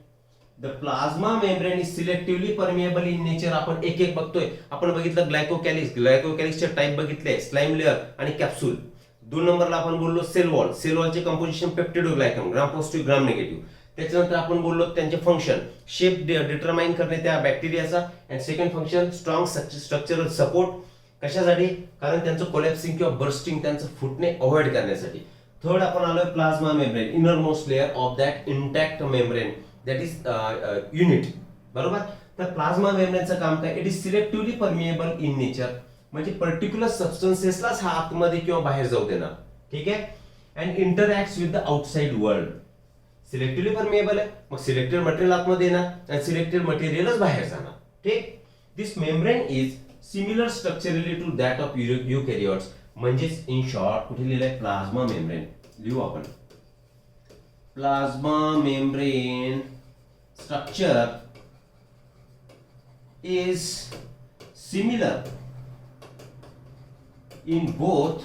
The plasma membrane is selectively permeable in nature. आपण एक एक बघतोय. आपण बघितलं ग्लायकोकॅलिक्सचे टाइप बघितले, स्लाइम लेअर आणि कॅप्सूल. 2 नंबरला आपण बोललो सेल वॉल. सेल वॉलचे composition peptidoglycan, gram positive gram negative. त्याच्यानंतर आपण बोललो त्यांचे फंक्शन, शेप डिटरमाइन करणे त्या बॅक्टेरियाचा. And second function strong structural support. कशासाठी? कारण त्यांचं कोलॅप्सिंग किंवा बर्स्टिंग, त्यांचं फुटणे अवॉइड करण्यासाठी. थर्ड आपण आलोय plasma membrane, innermost layer of that intact membrane, that is unit. बरोबर? तर प्लाझ्मा मेम्ब्रेनचं काम काय? It is selectively permeable in nature. म्हणजे पर्टिक्युलर सबस्टन्सेसलाच हा आतमध्ये किंवा बाहेर जाऊ देणार. ठीक आहे. And interacts with the outside world. Selectively permeable आहे, मग सिलेक्टेड मटेरियल आतमध्ये येणार आणि सिलेक्टेड मटेरियलच बाहेर जाणार. ठीक. This membrane is similar structurally to that of eukaryotes. म्हणजेच इन शॉर्ट कुठे लिहिलंय? Plasma membrane. लिहू आपण. Plasma membrane structure is similar in both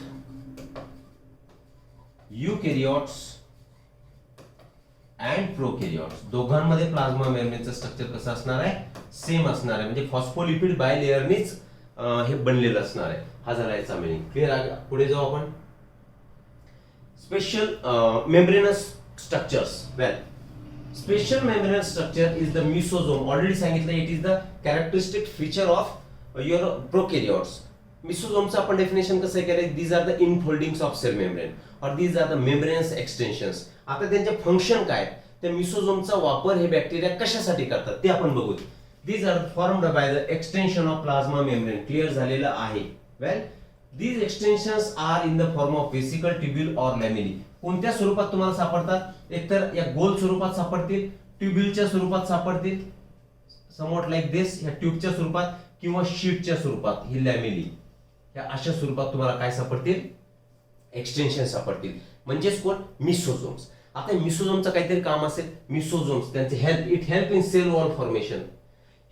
eukaryotes and prokaryotes दोघांमध्ये प्लाझ्मा मेम्ब्रेनचं स्ट्रक्चर कसं असणार आहे, सेम असणार आहे. म्हणजे फॉस्फोलिपिड बायलेअरनीच हे बनलेलं असणार आहे. हा झाला याचा मिनिंग. क्लिअर आहे. पुढे जाऊ आपण. Special membranous structures. Well, special membranous structure is the mesosome. Already सांगितलं, it is the characteristic feature of your prokaryotes. मिसोझोमचं आपण डेफिनेशन कसं केलंय, these are the infoldings of cell membrane or these are the membranous extensions. आता त्यांचे function काय, त्या मिसोझोमचा वापर हे बॅक्टेरिया कशासाठी करतात ते आपण बघू. These are formed by the extension of plasma membrane. Clear झालेलं आहे. Well, these extensions are in the form of vesicle, tubule और लॅमिनी. कोणत्या स्वरूपात तुम्हाला सापडतात, एकतर या गोल स्वरूपात सापडतील, ट्युब्यूलच्या स्वरूपात सापडतील, समवॉट लाईक दिस, या ट्यूबच्या स्वरूपात, किंवा शीटच्या स्वरूपात, ही लॅमिनी. या अशा स्वरूपात तुम्हाला काय सापडतील, एक्सटेन्शन सापडतील. म्हणजेच कोण, मिसोझोम्स. आता मिसोझोमचं काहीतरी काम असेल. मिसोझोम्स त्यांचे help, it help in cell wall formation.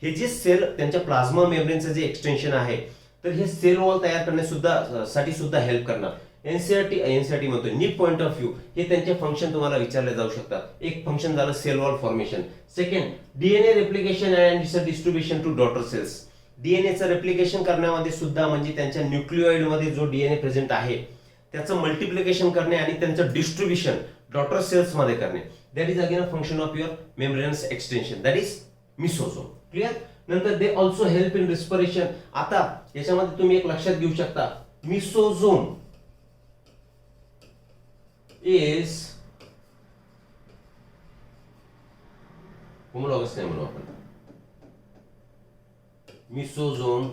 हे जे सेल त्यांच्या प्लाझ्मा मेम्ब्रेनचं जे एक्सटेन्शन आहे, तर हे सेल वॉल तयार करण्यासाठी सुद्धा हेल्प करणार. एनसीआरटी म्हणतोय नीट पॉइंट ऑफ व्ह्यू, हे त्यांचे फंक्शन तुम्हाला विचारले जाऊ शकतात. एक फंक्शन झालं cell wall formation. Second, DNA replication and its distribution to daughter cells. डीएनएचं रेप्लिकेशन करण्यामध्ये सुद्धा, म्हणजे त्यांच्या न्यूक्लिओइड मध्ये जो डीएनए प्रेझेंट आहे त्याचं मल्टिप्लिकेशन करणे आणि त्यांचं डिस्ट्रीब्युशन डॉटर सेल्स मध्ये करणे. That is again a function of your membranous extension, that is mesosome. Clear. नंतर they also help in respiration. आता याच्यामध्ये तुम्ही एक लक्षात घेऊ शकता, मिसोझोम इज होमोलॉगस नाही म्हणू आपण. मिसोझोम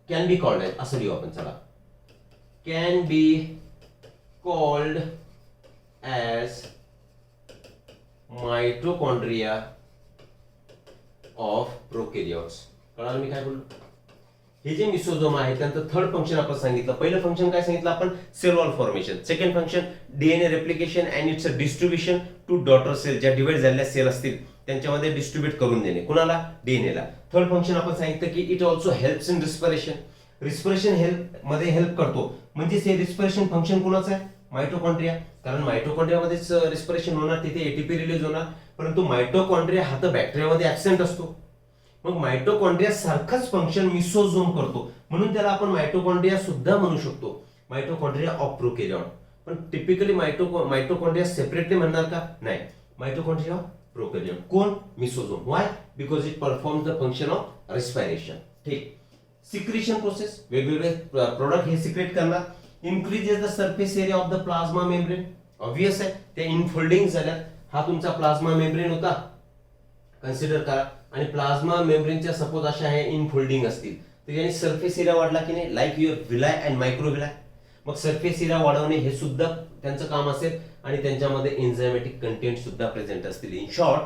कॅन बी कॉल्ड, असं लिहू आपण. चला, can be called as mitochondria of prokaryotes. कळालं मी काय बोललो. हे जे मिसोझोम आहे त्यांचं थर्ड फंक्शन आपण सांगितलं. पहिलं फंक्शन काय सांगितलं आपण, cell wall formation. Second function DNA replication and its distribution to daughter cell. ज्या डिवाइड झालेल्या सेल असतील त्यांच्यामध्ये डिस्ट्रीब्यूट करून देणे. कुणाला, डीएनएला. थर्ड फंक्शन आपण सांगितलं की it also helps in respiration. Respiration help मध्ये हेल्प करतो. म्हणजे हे रिस्पिरेशन फंक्शन कुणाचं आहे, मायटोकॉन्ड्रिया. कारण मायटोकॉन्ड्रियामध्येच रिस्पिरेशन होणार, तिथे एटीपी रिलीज होणार. परंतु मायटोकॉन्ड्रिया हा तर बॅक्टेरियामध्ये ऍबसेंट असतो. मग मायटोकॉन्ड्रिया सारखंच फंक्शन मिसोझोम करतो, म्हणून त्याला आपण मायटोकॉन्ड्रिया सुद्धा म्हणू शकतो, मायटोकॉन्ड्रिया ऑफ प्रोकॅरियोट. पण टिपिकली मायटोकॉन्ड्रिया सेपरेटली म्हणणार का, नाही. Mitochondria of prokaryote. कोण, mesosome. Why, because it performs the function of respiration. ठीक. सिक्रिशन प्रोसेस, वेगवेगळे प्रोडक्ट हे सिक्रेट करणार. Increases the surface area of the plasma membrane. Obvious आहे, त्या इनफोल्डिंग झाल्यात. हा तुमचा प्लाझ्मा मेम्ब्रेन होता, कन्सिडर करा. आणि प्लाझ्मा मेम्ब्रेनच्या सपोज अशा आहे इनफोल्डिंग असतील, तर याने सरफेस एरिया वाढला की नाही, लाईक युअर व्हिलाय अँड मायक्रोव्हिलाय. मग सरफेस एरिया वाढवणे हे सुद्धा त्यांचं काम असेल आणि त्यांच्यामध्ये एन्झायमॅटिक कंटेंट सुद्धा प्रेझेंट असतील. इन शॉर्ट,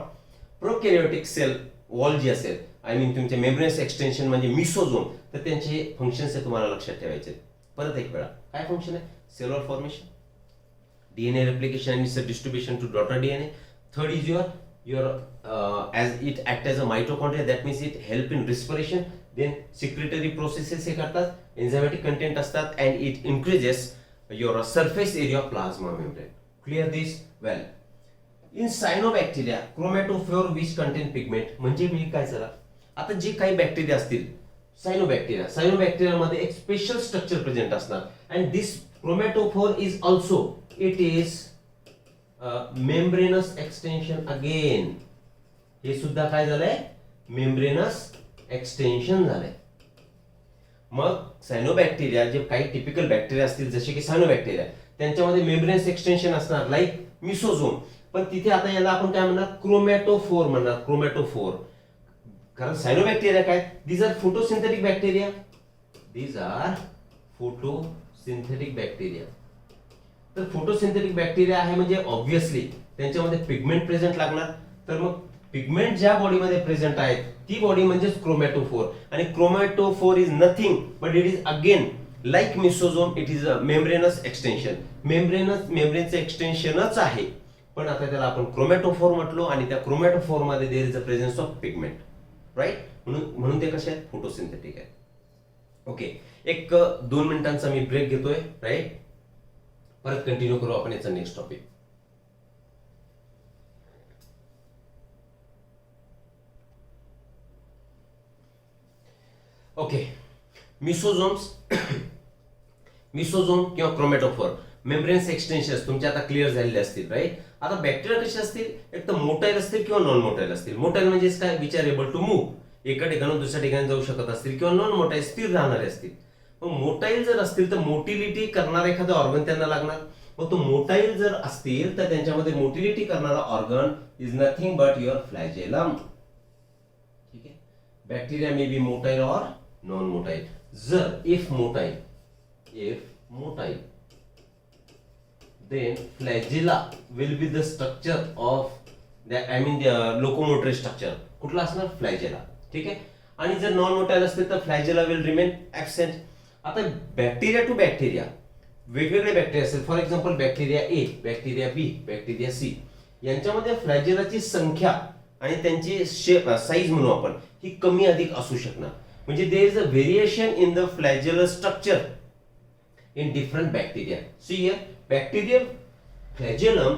प्रोकॅरियोटिक सेल वॉल जी असेल, आय मीन तुमचे मेम्ब्रेनस एक्सटेन्शन म्हणजे मिसोझोम, तर त्यांचे फंक्शन्स हे तुम्हाला लक्षात ठेवायचे. परत एक वेळा, काय फंक्शन आहे, cell wall formation, DNA replication and distribution to daughter DNA. Third is your as it act as a mitochondria, that means it help in respiration. Then secretory processes हे करतात, enzymatic content असतात, and it increases your surface area of plasma membrane. Clear this? Well, in cyanobacteria, chromatophore which contain pigment. म्हणजे मी काय झाला, आता जे काही bacteria असतील, सायनोबॅक्टेरिया मध्ये एक स्पेशल स्ट्रक्चर प्रेझेंट असणार, and this chromatophore is also, it is membranous extension again. हे सुद्धा काय झालंय, membranous extension झालंय. मग सायनोबॅक्टेरिया जे काही टिपिकल बॅक्टेरिया असतील जसे की सायनोबॅक्टेरिया, त्यांच्यामध्ये मेम्ब्रेनस एक्सटेन्शन असणार लाईक मिसोझोम. पण तिथे आता याला आपण काय म्हणणार, क्रोमॅटोफोर म्हणणार. क्रोमॅटोफोर, कारण सायनोबॅक्टेरिया काय, these are photosynthetic bacteria. These are photosynthetic bacteria. तर फोटोसिंथेटिक बॅक्टेरिया आहे म्हणजे ऑब्व्हियसली त्यांच्यामध्ये पिगमेंट प्रेझेंट लागणार. तर मग पिगमेंट ज्या बॉडीमध्ये प्रेझेंट आहेत ती बॉडी म्हणजेच क्रोमॅटोफोर. आणि chromatophore is nothing but it is again like mesosome, it is a membranous extension. मेम्ब्रेनचं एक्सटेन्शनच आहे, पण आता त्याला आपण क्रोमॅटोफोर म्हटलो आणि त्या क्रोमॅटोफोर मध्ये there is a presence of pigment, right. म्हणून ते कसे आहेत, फोटोसिंथेटिक आहे. ओके, एक 2 मिनिटांचा मी ब्रेक घेतोय, राईट. परत कंटिन्यू करू आपण याचा नेक्स्ट टॉपिक. ओके, मिसोझोम्स मिसोझोम किंवा क्रोमॅटोफोर मेम्ब्रेन्स एक्सटेन्शन तुमचे आता क्लिअर झालेले असतील, राईट. आता बॅक्टेरिया कसे असतील, एक तर मोटाईल असतील किंवा नॉन मोटाईल असतील. मोटाईल म्हणजे काय, which are able to move, एका ठिकाणून दुसऱ्या ठिकाणी जाऊ शकत असतील, किंवा नॉन मोटाईल स्थिर राहणारे असतील. मग मोटाईल जर असतील तर मोटिलिटी करणारा एखादा ऑर्गन त्यांना लागणार. मग तो मोटाईल जर असतील तर त्यांच्यामध्ये मोटिलिटी करणारा organ is nothing but your flagellum. ठीक आहे, bacteria may be motile or non motile. जर if motile then flagella will be the structure of the locomotor structure. कुठला असणार, फ्लॅजेला. ठीक आहे, आणि जर नॉन मोटाईल असते तर फ्लॅजेला विल रिमेन ऍबसेंट. आता बॅक्टेरिया टू बॅक्टेरिया वेगवेगळे बॅक्टेरिया असतील. For example bacteria A, bacteria B, bacteria C, यांच्यामध्ये फ्लॅजेलाची संख्या आणि त्यांची साईज म्हणू आपण, ही कमी अधिक असू शकणार. म्हणजे there is a variation in the flagellar structure in different bacteria. See here, bacterial flagellum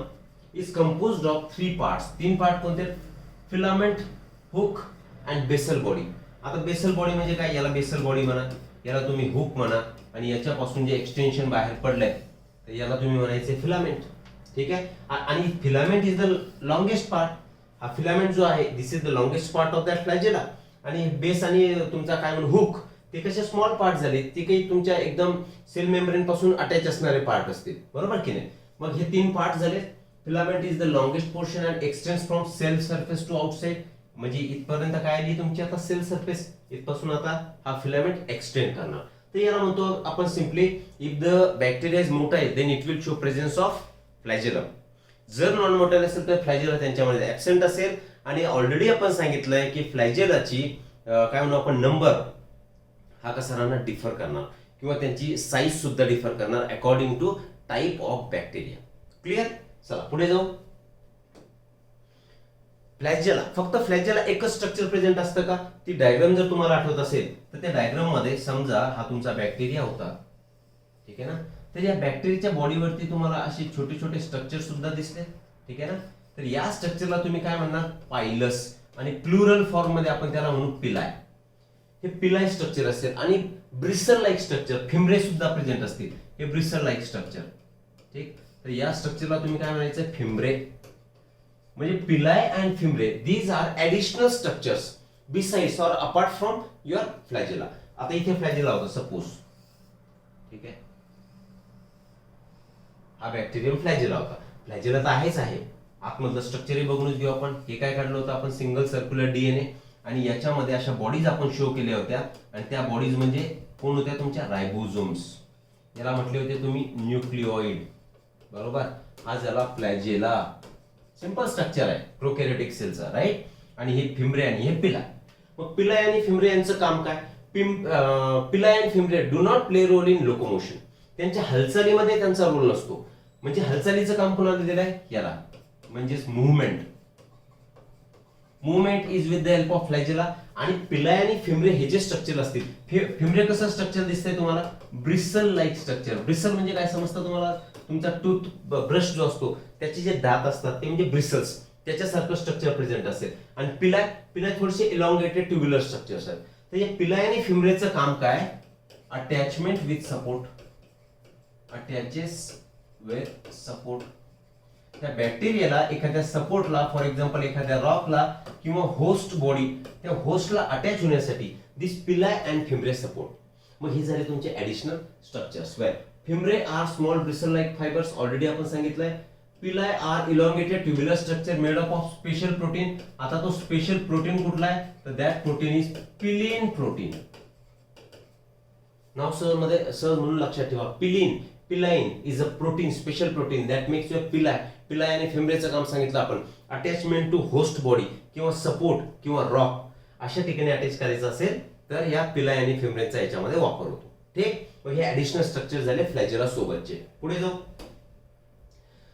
is composed of 3 parts. 3 part कोणते, filament, hook and basal body. आता बेसल बॉडी म्हणजे काय, याला बेसल बॉडी म्हणा, याला तुम्ही हुक म्हणा, आणि याच्यापासून जे एक्सटेन्शन बाहेर पडलंय तर याला तुम्ही म्हणायचे फिलामेंट. ठीक आहे, आणि filament is the longest part. हा फिलामेंट जो आहे this is the longest part of that flagella. आणि बेस आणि तुमचा काय म्हणून हुक, ते कसे स्मॉल पार्ट झाले, ते काही तुमच्या एकदम सेल मेम्ब्रेन पासून अटॅच असणारे पार्ट असतील, बरोबर की नाही. मग हे 3 पार्ट झाले. Filament is the longest portion and extends from cell surface to outside. म्हणजे इथपर्यंत काय आली तुमची आता सेल सरफेस, इथपासून आता हा फिलामेंट एक्सटेंड करणार. तर याला म्हणतो आपण simply, if the bacteria is motile then it will show presence of flagellum. जर नॉन मोटाईल असेल तर फ्लॅजेला त्यांच्यामध्ये ऍबसेंट असेल. आणि ऑलरेडी आपण सांगितलंय की फ्लॅजेलाची काय म्हणू आपण, नंबर हा कसा राहणार, डिफर करणार, किंवा त्यांची साईज सुद्धा डिफर करणार according to type of bacteria. Clear. चला पुढे जाऊ. फ्लॅजेला, फक्त फ्लॅजेला एकच स्ट्रक्चर प्रेझेंट असतं का, ती डायग्राम जर तुम्हाला आठवत असेल तर त्या डायग्राम मध्ये समजा हा तुमचा बॅक्टेरिया होता, ठीक आहे ना. तर या बॅक्टेरियाच्या बॉडीवरती तुम्हाला असे छोटे छोटे स्ट्रक्चर सुद्धा दिसले, ठीक आहे ना. तर या स्ट्रक्चरला तुम्ही काय म्हणणार, पायलस, आणि प्लुरल फॉर्म मध्ये आपण त्याला म्हणू पिलाय. हे पिलाय स्ट्रक्चर असेल. आणि ब्रिसल लाईक स्ट्रक्चर, फिमरे सुद्धा प्रेझेंट असतील, हे ब्रिसल लाईक स्ट्रक्चर. ठीक, तर या स्ट्रक्चरला तुम्ही काय म्हणायचं, फिमरे. म्हणजे pili and fimbriae these are additional structures besides or apart from your flagella. आता इथे फ्लॅजेला होता सपोज, ठीक आहे, हा बॅक्टेरियम फ्लॅजेला होता. फ्लॅजेला तर आहेच आहे, आतमधलं स्ट्रक्चरही बघूनच घेऊ आपण. हे काय काढलं होतं आपण, सिंगल सर्क्युलर डीएनए, आणि याच्यामध्ये अशा बॉडीज आपण शो केल्या होत्या. आणि त्या बॉडीज म्हणजे कोण होत्या, तुमच्या रायबोझोम्स. याला म्हटले होते तुम्ही न्यूक्लिओइड, बरोबर. हा झाला फ्लॅजेला. सिंपल स्ट्रक्चर आहे प्रोकॅरियोटिक सेलचा, राईट. आणि हे फिमरे आणि हे पिलाय. मग पिलाय आणि फिमरे यांचं काम काय, पिलाय आणि fimbriae do not play role in locomotion. त्यांच्या हालचालीमध्ये त्यांचा रोल नसतो. म्हणजे हालचालीचं काम कोणाला दिलेलं आहे, याला, म्हणजेच movement. Movement is with the help of flagella. आणि पिलाय आणि फिमरे हे जे स्ट्रक्चर असतील, फिमरे कसं स्ट्रक्चर दिसतंय तुम्हाला, ब्रिसल लाईक स्ट्रक्चर. ब्रिसल म्हणजे काय समजतं तुम्हाला, तुमचा टूथ ब्रश जो असतो त्याचे जे दात असतात ते म्हणजे ब्रिसल्स, त्याच्यासारखं स्ट्रक्चर प्रेझेंट असेल. आणि पिलाय थोडेसे इलॉंगेटेड ट्युब्युलर स्ट्रक्चर्स आहेत. तर या पिलाय आणि फिमरेचं काम काय, attachment with support, attaches with support. त्या बॅक्टेरियाला एखाद्या सपोर्टला, फॉर एक्झाम्पल एखाद्या रॉकला किंवा होस्ट बॉडी, त्या होस्टला अटॅच होण्यासाठी दिस पिलाय अँड फिमरे सपोर्ट. मग हे झाले तुमचे additional structures. Well, fimbriae are small bristle like fibres, already आपण सांगितलंय. Pili are elongated tubular structure made up of special protein. आता तो स्पेशल प्रोटीन कुठला आहे, तर that protein is pilin protein. नाव सहज म्हणून लक्षात ठेवा, pilin. Pilin is a protein, special protein that makes your pili. Pili आणि फिमरेचं काम सांगितलं आपण, अटॅचमेंट टू होस्ट बॉडी किंवा सपोर्ट किंवा रॉक अशा ठिकाणी अटॅच करायचं असेल तर या पिलाय आणि फिमरेचा याच्यामध्ये वापर होतो. ठीक, मग हे ऍडिशनल स्ट्रक्चर झाले फ्लॅजेला सोबतचे. पुढे जाऊ,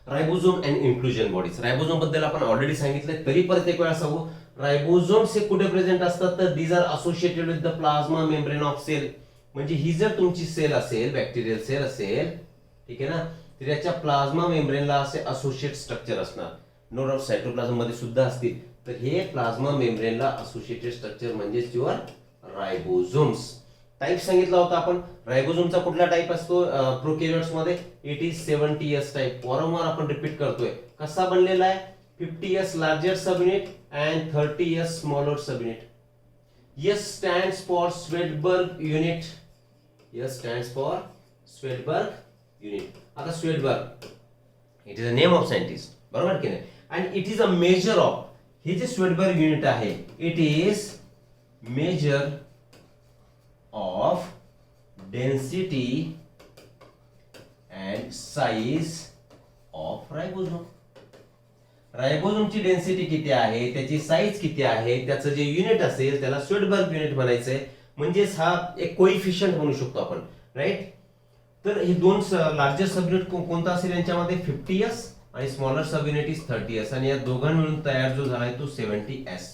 ribosome and inclusion bodies. Ribosome बद्दल आपण ऑलरेडी सांगितलंय, तरी परत एक वेळा सांगू. रायबोझोम्स हे कुठे प्रेझेंट असतात, तर these are associated with the plasma membrane of cell. म्हणजे ही जर तुमची सेल असेल, बॅक्टेरियल सेल असेल, ठीक आहे ना, तर याच्या प्लाझ्मा मेम्ब्रेनला असे असोसिएट स्ट्रक्चर असणार. नोड ऑफ सायटोप्लाझम मध्ये सुद्धा असतील. तर हे प्लाझ्मा मेम्ब्रेनला असोसिएटेड स्ट्रक्चर म्हणजेच युअर रायबोझोम्स. टाईप सांगितला होता आपण. रायबोझोमचा कुठला टाईप असतो प्रोकॅरियोट्स मध्ये? It is 70s type. वारंवार आपण रिपीट करतोय. कसा बनलेला आहे? 50s larger subunit and 30s smaller subunit. S stands for Svedberg unit. S stands for Svedberg unit. आता Svedberg, it is a name of scientist, बरोबर की नाही? And it is a measure of, हे जे Svedberg unit आहे, it is measure of density and size of ribosome. रायबोझोमची density किती आहे, त्याची साईज किती आहे, त्याचं जे युनिट असेल त्याला स्वेडबर्ग युनिट म्हणायचंय. म्हणजेच हा एक कोइफिशियंट म्हणू शकतो आपण, राईट? तर हे दोन लार्जर सबयुनिट कोणता असेल यांच्यामध्ये? 50s आणि स्मॉलर सबयुनिट इज 30s. आणि या दोघां मिळून तयार जो झालाय तो 70s.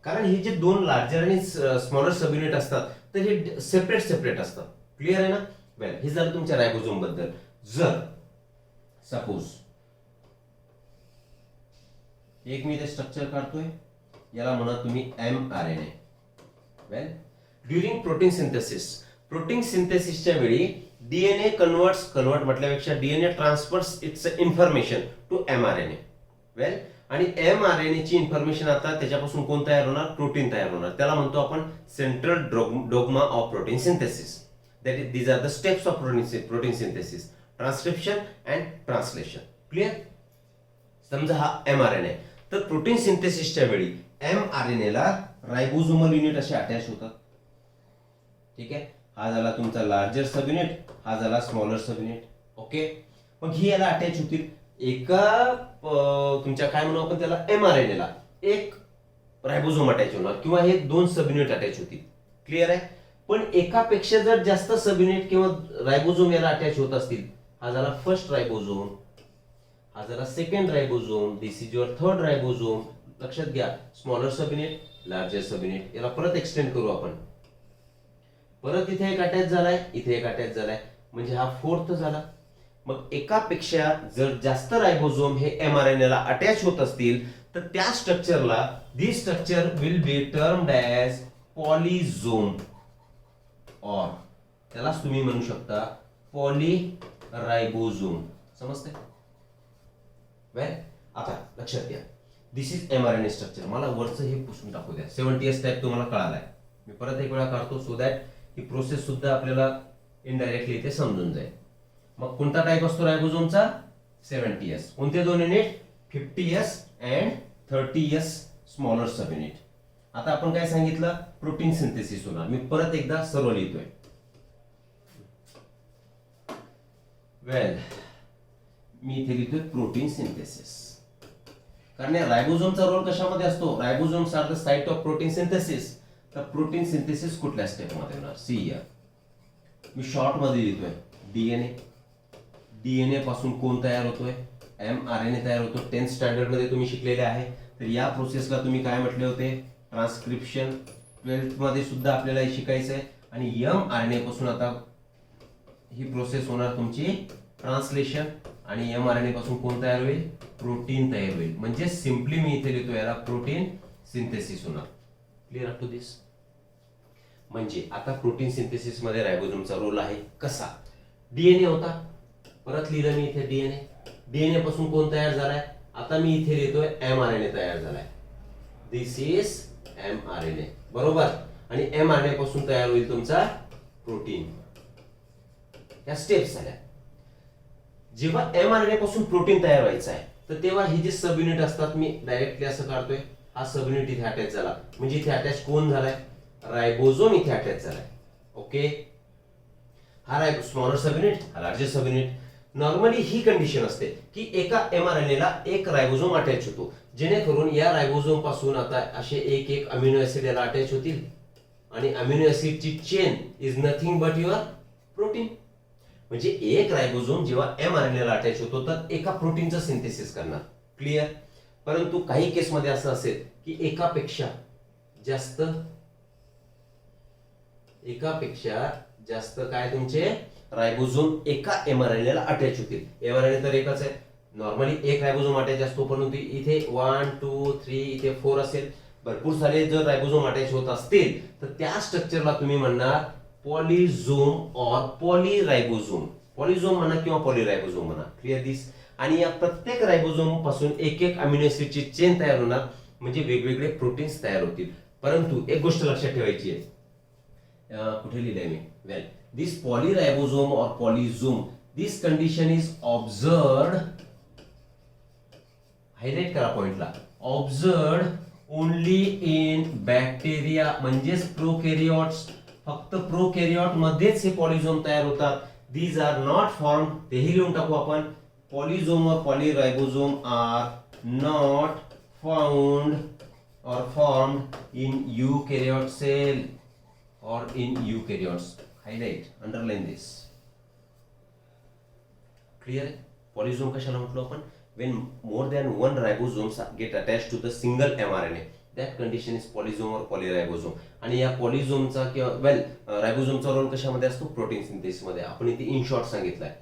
कारण हे जे दोन लार्जर आणि स्मॉलर सबयुनिट असतात तर हे सेपरेट असतात. क्लिअर आहे ना? वेल, हे झालं तुमच्या रायबोझोम बद्दल. जर सपोज एक मी ते स्ट्रक्चर काढतोय, याला म्हणा तुम्ही mRNA. वेल, ड्युरिंग प्रोटीन सिंथेसिसच्या वेळी डीएनए कन्वर्ट म्हटल्यापेक्षा DNA transfers its information to mRNA. Well, आणि mRNA ची इन्फॉर्मेशन आता त्याच्यापासून कोण तयार होणार? प्रोटीन तयार होणार. त्याला म्हणतो आपण central dogma of protein synthesis. That is these are the steps of protein synthesis: transcription and translation. Clear? समजा हा mRNA आहे, तर प्रोटीन सिंथेसिसच्या वेळी mRNA ला रायबोझोमल युनिट असे अटॅच होतात. ठीक आहे? हा झाला तुमचा लार्जर सब युनिट, हा झाला स्मॉलर सब युनिट. ओके, मग ही याला अटॅच होतील. एका तुमच्या काय म्हणू आपण त्याला, mRNA ला एक रायबोझोम अटॅच होणार किंवा हे दोन सब युनिट अटॅच होतील. क्लिअर आहे? पण एकापेक्षा जर जास्त सब युनिट किंवा रायबोझोम याला अटॅच होत असतील, हा झाला फर्स्ट रायबोझोम, हा झाला second ribosome, this is your third ribosome. लक्षात घ्या, smaller sub unit, larger sub unit. याला परत एक्सटेंड करू आपण. परत इथे एक अटॅच झालाय, इथे एक अटॅच झालाय, म्हणजे हा फोर्थ झाला. मग एकापेक्षा जर जास्त रायबोझोम हे mRNA ला अटॅच होत असतील तर त्या स्ट्रक्चरला this structure will be termed as polysome, और त्यालाच तुम्ही म्हणू शकता पॉलीरायबोझोम. समजतंय? वेल, आता लक्षात घ्या, दिस इज mRNA स्ट्रक्चर. मला वरचं हे पुसून टाकू द्या. 70s टाईप तुम्हाला कळालाय. मी परत एक वेळा काढतो सो दॅट ही प्रोसेस सुद्धा आपल्याला इनडायरेक्टली इथे समजून जाईल. मग कोणता टाईप असतो रायबोझोमचा? 70s. कोणते दोन unit? 50s and 30s smaller sub unit. आता आपण काय सांगितलं? प्रोटीन सिंथेसिस होणार. मी परत एकदा सर्व लिहितोय. वेल, मी इथे लिहितोय प्रोटीन सिंथेसिस. कारण रायबोझोमचा रोल कशामध्ये असतो? Ribosomes are the site of protein synthesis. तर प्रोटीन सिंथेसिस कुठल्या स्टेपमध्ये होणार? सी या मी शॉर्ट मध्ये लिहितोय डीएनए. डीएनए पासून कोण तयार होतोय? mRNA तयार होतो. 10th स्टँडर्ड मध्ये तुम्ही शिकलेले आहे. तर या प्रोसेसला तुम्ही काय म्हटले होते? ट्रान्सक्रिप्शन. 12th मध्ये सुद्धा आपल्याला हे शिकायचं आहे. आणि mRNA पासून आता ही प्रोसेस होणार तुमची ट्रान्सलेशन. आणि mRNA पासून कोण तयार होईल? प्रोटीन तयार होईल. म्हणजे सिंपली मी इथे लिहितो याला प्रोटीन सिंथेसिस होणार. क्लिअर अप टू दिस? म्हणजे आता प्रोटीन सिंथेसिस मध्ये रायबोझोमचा रोल आहे. कसा? डीएनए होता, परत लिहिलं मी इथे डीएनए. डीएनए पासून कोण तयार झालाय? आता मी इथे लिहितोय mRNA तयार झालाय. दिस इज mRNA, बरोबर? आणि mRNA पासून तयार होईल तुमचा प्रोटीन. या स्टेप्स झाल्या. जेव्हा mRNA पासून प्रोटीन तयार व्हायचं आहे तर तेव्हा हे जे सब युनिट असतात, मी डायरेक्टली असं काढतोय, हा सब युनिट इथे अटॅच झाला. म्हणजे इथे अटॅच कोण झालाय? रायबोझोम इथे अटॅच झालाय. ओके, हा स्मॉलर सब युनिट, हा लार्जर सब युनिट. नॉर्मली ही कंडिशन असते की एका mRNA ला एक रायबोझोम अटॅच होतो, जेणेकरून या रायबोझोम पासून आता असे एक एक अमिनो ऍसिड याला अटॅच होतील. आणि अमिनो ऍसिडची chain is nothing but your protein. म्हणजे एक रायबोझोम जेव्हा mRNA ला अटॅच होतो तर एका प्रोटीनचं सिंथेसिस करणार. क्लिअर? परंतु काही केसमध्ये असं असेल की एकापेक्षा जास्त काय तुमचे रायबोझोम एका mRNA ला अटॅच होतील. mRNA तर एकच आहे. नॉर्मली एक रायबोझोम अटॅच असतो, परंतु इथे 1 2 3 इथे 4 असेल. भरपूर सारे जर रायबोझोम अटॅच होत असतील तर त्या स्ट्रक्चरला तुम्ही म्हणणार पॉलिझोम और पॉलीरायबोझोम. पॉलिझोम म्हणा किंवा पॉलीरायबोझोम म्हणा. क्लिअर दिस. आणि या प्रत्येक रायबोझोम पासून एक एक अमिनो ऍसिडची चेन तयार होणार, म्हणजे वेगवेगळे प्रोटीन्स तयार होतील. परंतु एक गोष्ट लक्षात ठेवायची आहे, कुठे लिहिलंय मी, वेल, दिस पॉलीरायबोझोम और polysome, this condition is observed, highlight करा पॉइंटला, ऑब्झर्व्ड ओनली इन बॅक्टेरिया, म्हणजेच प्रोकॅरियोट्स. फक्त प्रोकॅरियोट मध्येच हे पॉलिझोम तयार होतात. दीज आर नॉट फॉर्म, तेही लिहून टाकू आपण. पॉलिझोम और polyribosome are not found or formed in eukaryote cell or in eukaryotes. Highlight, underline this. Clear? Polyzome कशाला म्हटलो आपण? When more than one ribosomes get attached to the single mRNA, that condition is polyzome or polyribosome. आणि या पॉलिझोमचा किंवा रायबोझोमचा role कशामध्ये असतो? Protein synthesis मध्ये. आपण इथे इन शॉर्ट सांगितलंय.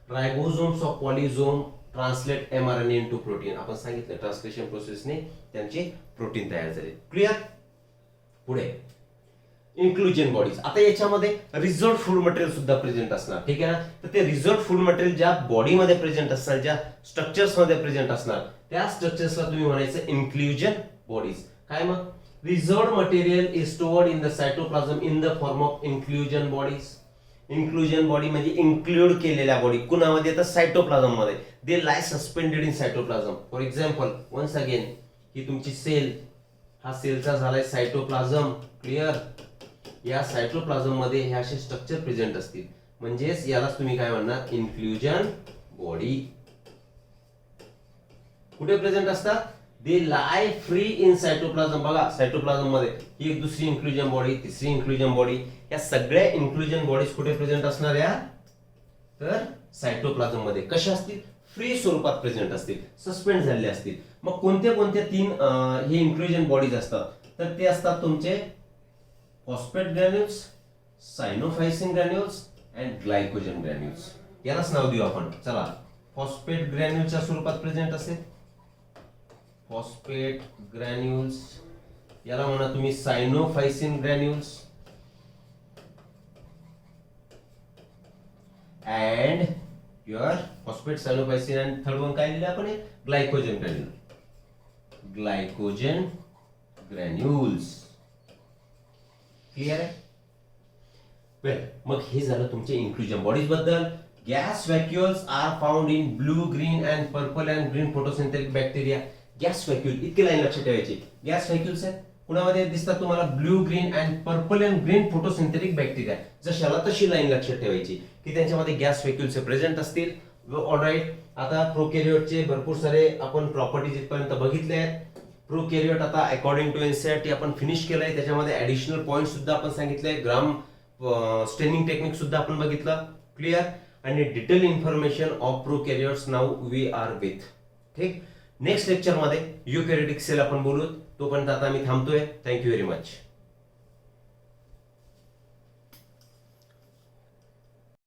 Ribosomes of polysome translate mRNA into protein. आपण सांगितलं ट्रान्सलेशन प्रोसेसने त्यांचे प्रोटीन तयार झाले. क्लिअर? पुढे इन्क्लुजन बॉडीज. आता याच्यामध्ये रिझर्व्ड फूड मटेरियल सुद्धा प्रेझेंट असणार. ठीक आहे ना? तर ते रिझर्व्ड फूड मटेरियल ज्या बॉडीमध्ये प्रेझेंट असणार, ज्या स्ट्रक्चर्स मध्ये प्रेझेंट असणार, त्या स्ट्रक्चर्सला तुम्ही म्हणायचं इन्क्लुजन बॉडीज. काय मग? Reserved material is stored in the cytoplasm in the form of inclusion bodies. Inclusion body म्हणजे इन्क्लूड केलेल्या बॉडी. कुणामध्ये? तर सायटोप्लाझम मध्ये. They lie suspended in cytoplasm. For example, once again, ही तुमची सेल, हा सेलचा झालाय सायटोप्लाझम. क्लिअर? या सायटोप्लाझम मध्ये हे असे स्ट्रक्चर प्रेझेंट असतील, म्हणजेच यालाच तुम्ही काय म्हणणार? Inclusion body. कुठे प्रेझेंट असतात? दे लाय फ्री इन सायटोप्लाझम. बघा, सायटोप्लाझम मध्ये ही एक दुसरी इन्क्लुजन बॉडी, तिसरी इन्क्लुजन बॉडी. या सगळ्या इन्क्लुजन बॉडीज कुठे प्रेझेंट असणार या? तर सायटोप्लाझम मध्ये. कशा असतील? फ्री स्वरूपात प्रेझेंट असतील, सस्पेंड झालेले असतील. मग कोणत्या कोणत्या तीन हे इन्क्लुजन बॉडीज असतात? तर ते असतात तुमचे phosphate granules, cyanophycin granules and glycogen granules. यालाच नाव देऊ आपण. चला, फॉस्फेट ग्रॅन्युल्सच्या स्वरूपात प्रेझेंट असेल फॉस्फेट ग्रॅन्युल्स. याला म्हणा तुम्ही cyanophycin granules and your phosphate cyanophycin and third one काय लिहिलं आपण? Glycogen granule. Glycogen granules. Clear आहे? वेल, मग हे झालं तुमचे इन्क्लुजन बॉडीज बद्दल. Gas vacuoles are found in blue, green and purple and green photosynthetic bacteria. Gas vacuole, इतकी लाईन लक्षात ठेवायची. गॅस व्हॅक्यूल्स आहेत कुणामध्ये दिसतात तुम्हाला? Blue, green and purple and green photosynthetic bacteria. जशाला तशी लाईन लक्षात ठेवायची की त्यांच्यामध्ये गॅस व्हॅक्यूल्स प्रेझेंट असतील. ऑलराईट. आता प्रोकॅरियोटचे भरपूर सारे आपण प्रॉपर्टीज इथपर्यंत बघितले आहेत. प्रोकॅरियोट आता अकॉर्डिंग टू एनसीईआरटी आपण फिनिश केलंय. त्याच्यामध्ये ऍडिशनल पॉइंट सुद्धा आपण सांगितले. ग्राम स्टेनिंग टेक्निक सुद्धा आपण बघितलं. क्लिअर? आणि detail information of prokaryotes now we are with. ठीक. नेक्स्ट लेक्चर मध्ये युकॅरियोटिक सेल आपण बोलू. तोपर्यंत आता मी थांबतोय. Thank you very much.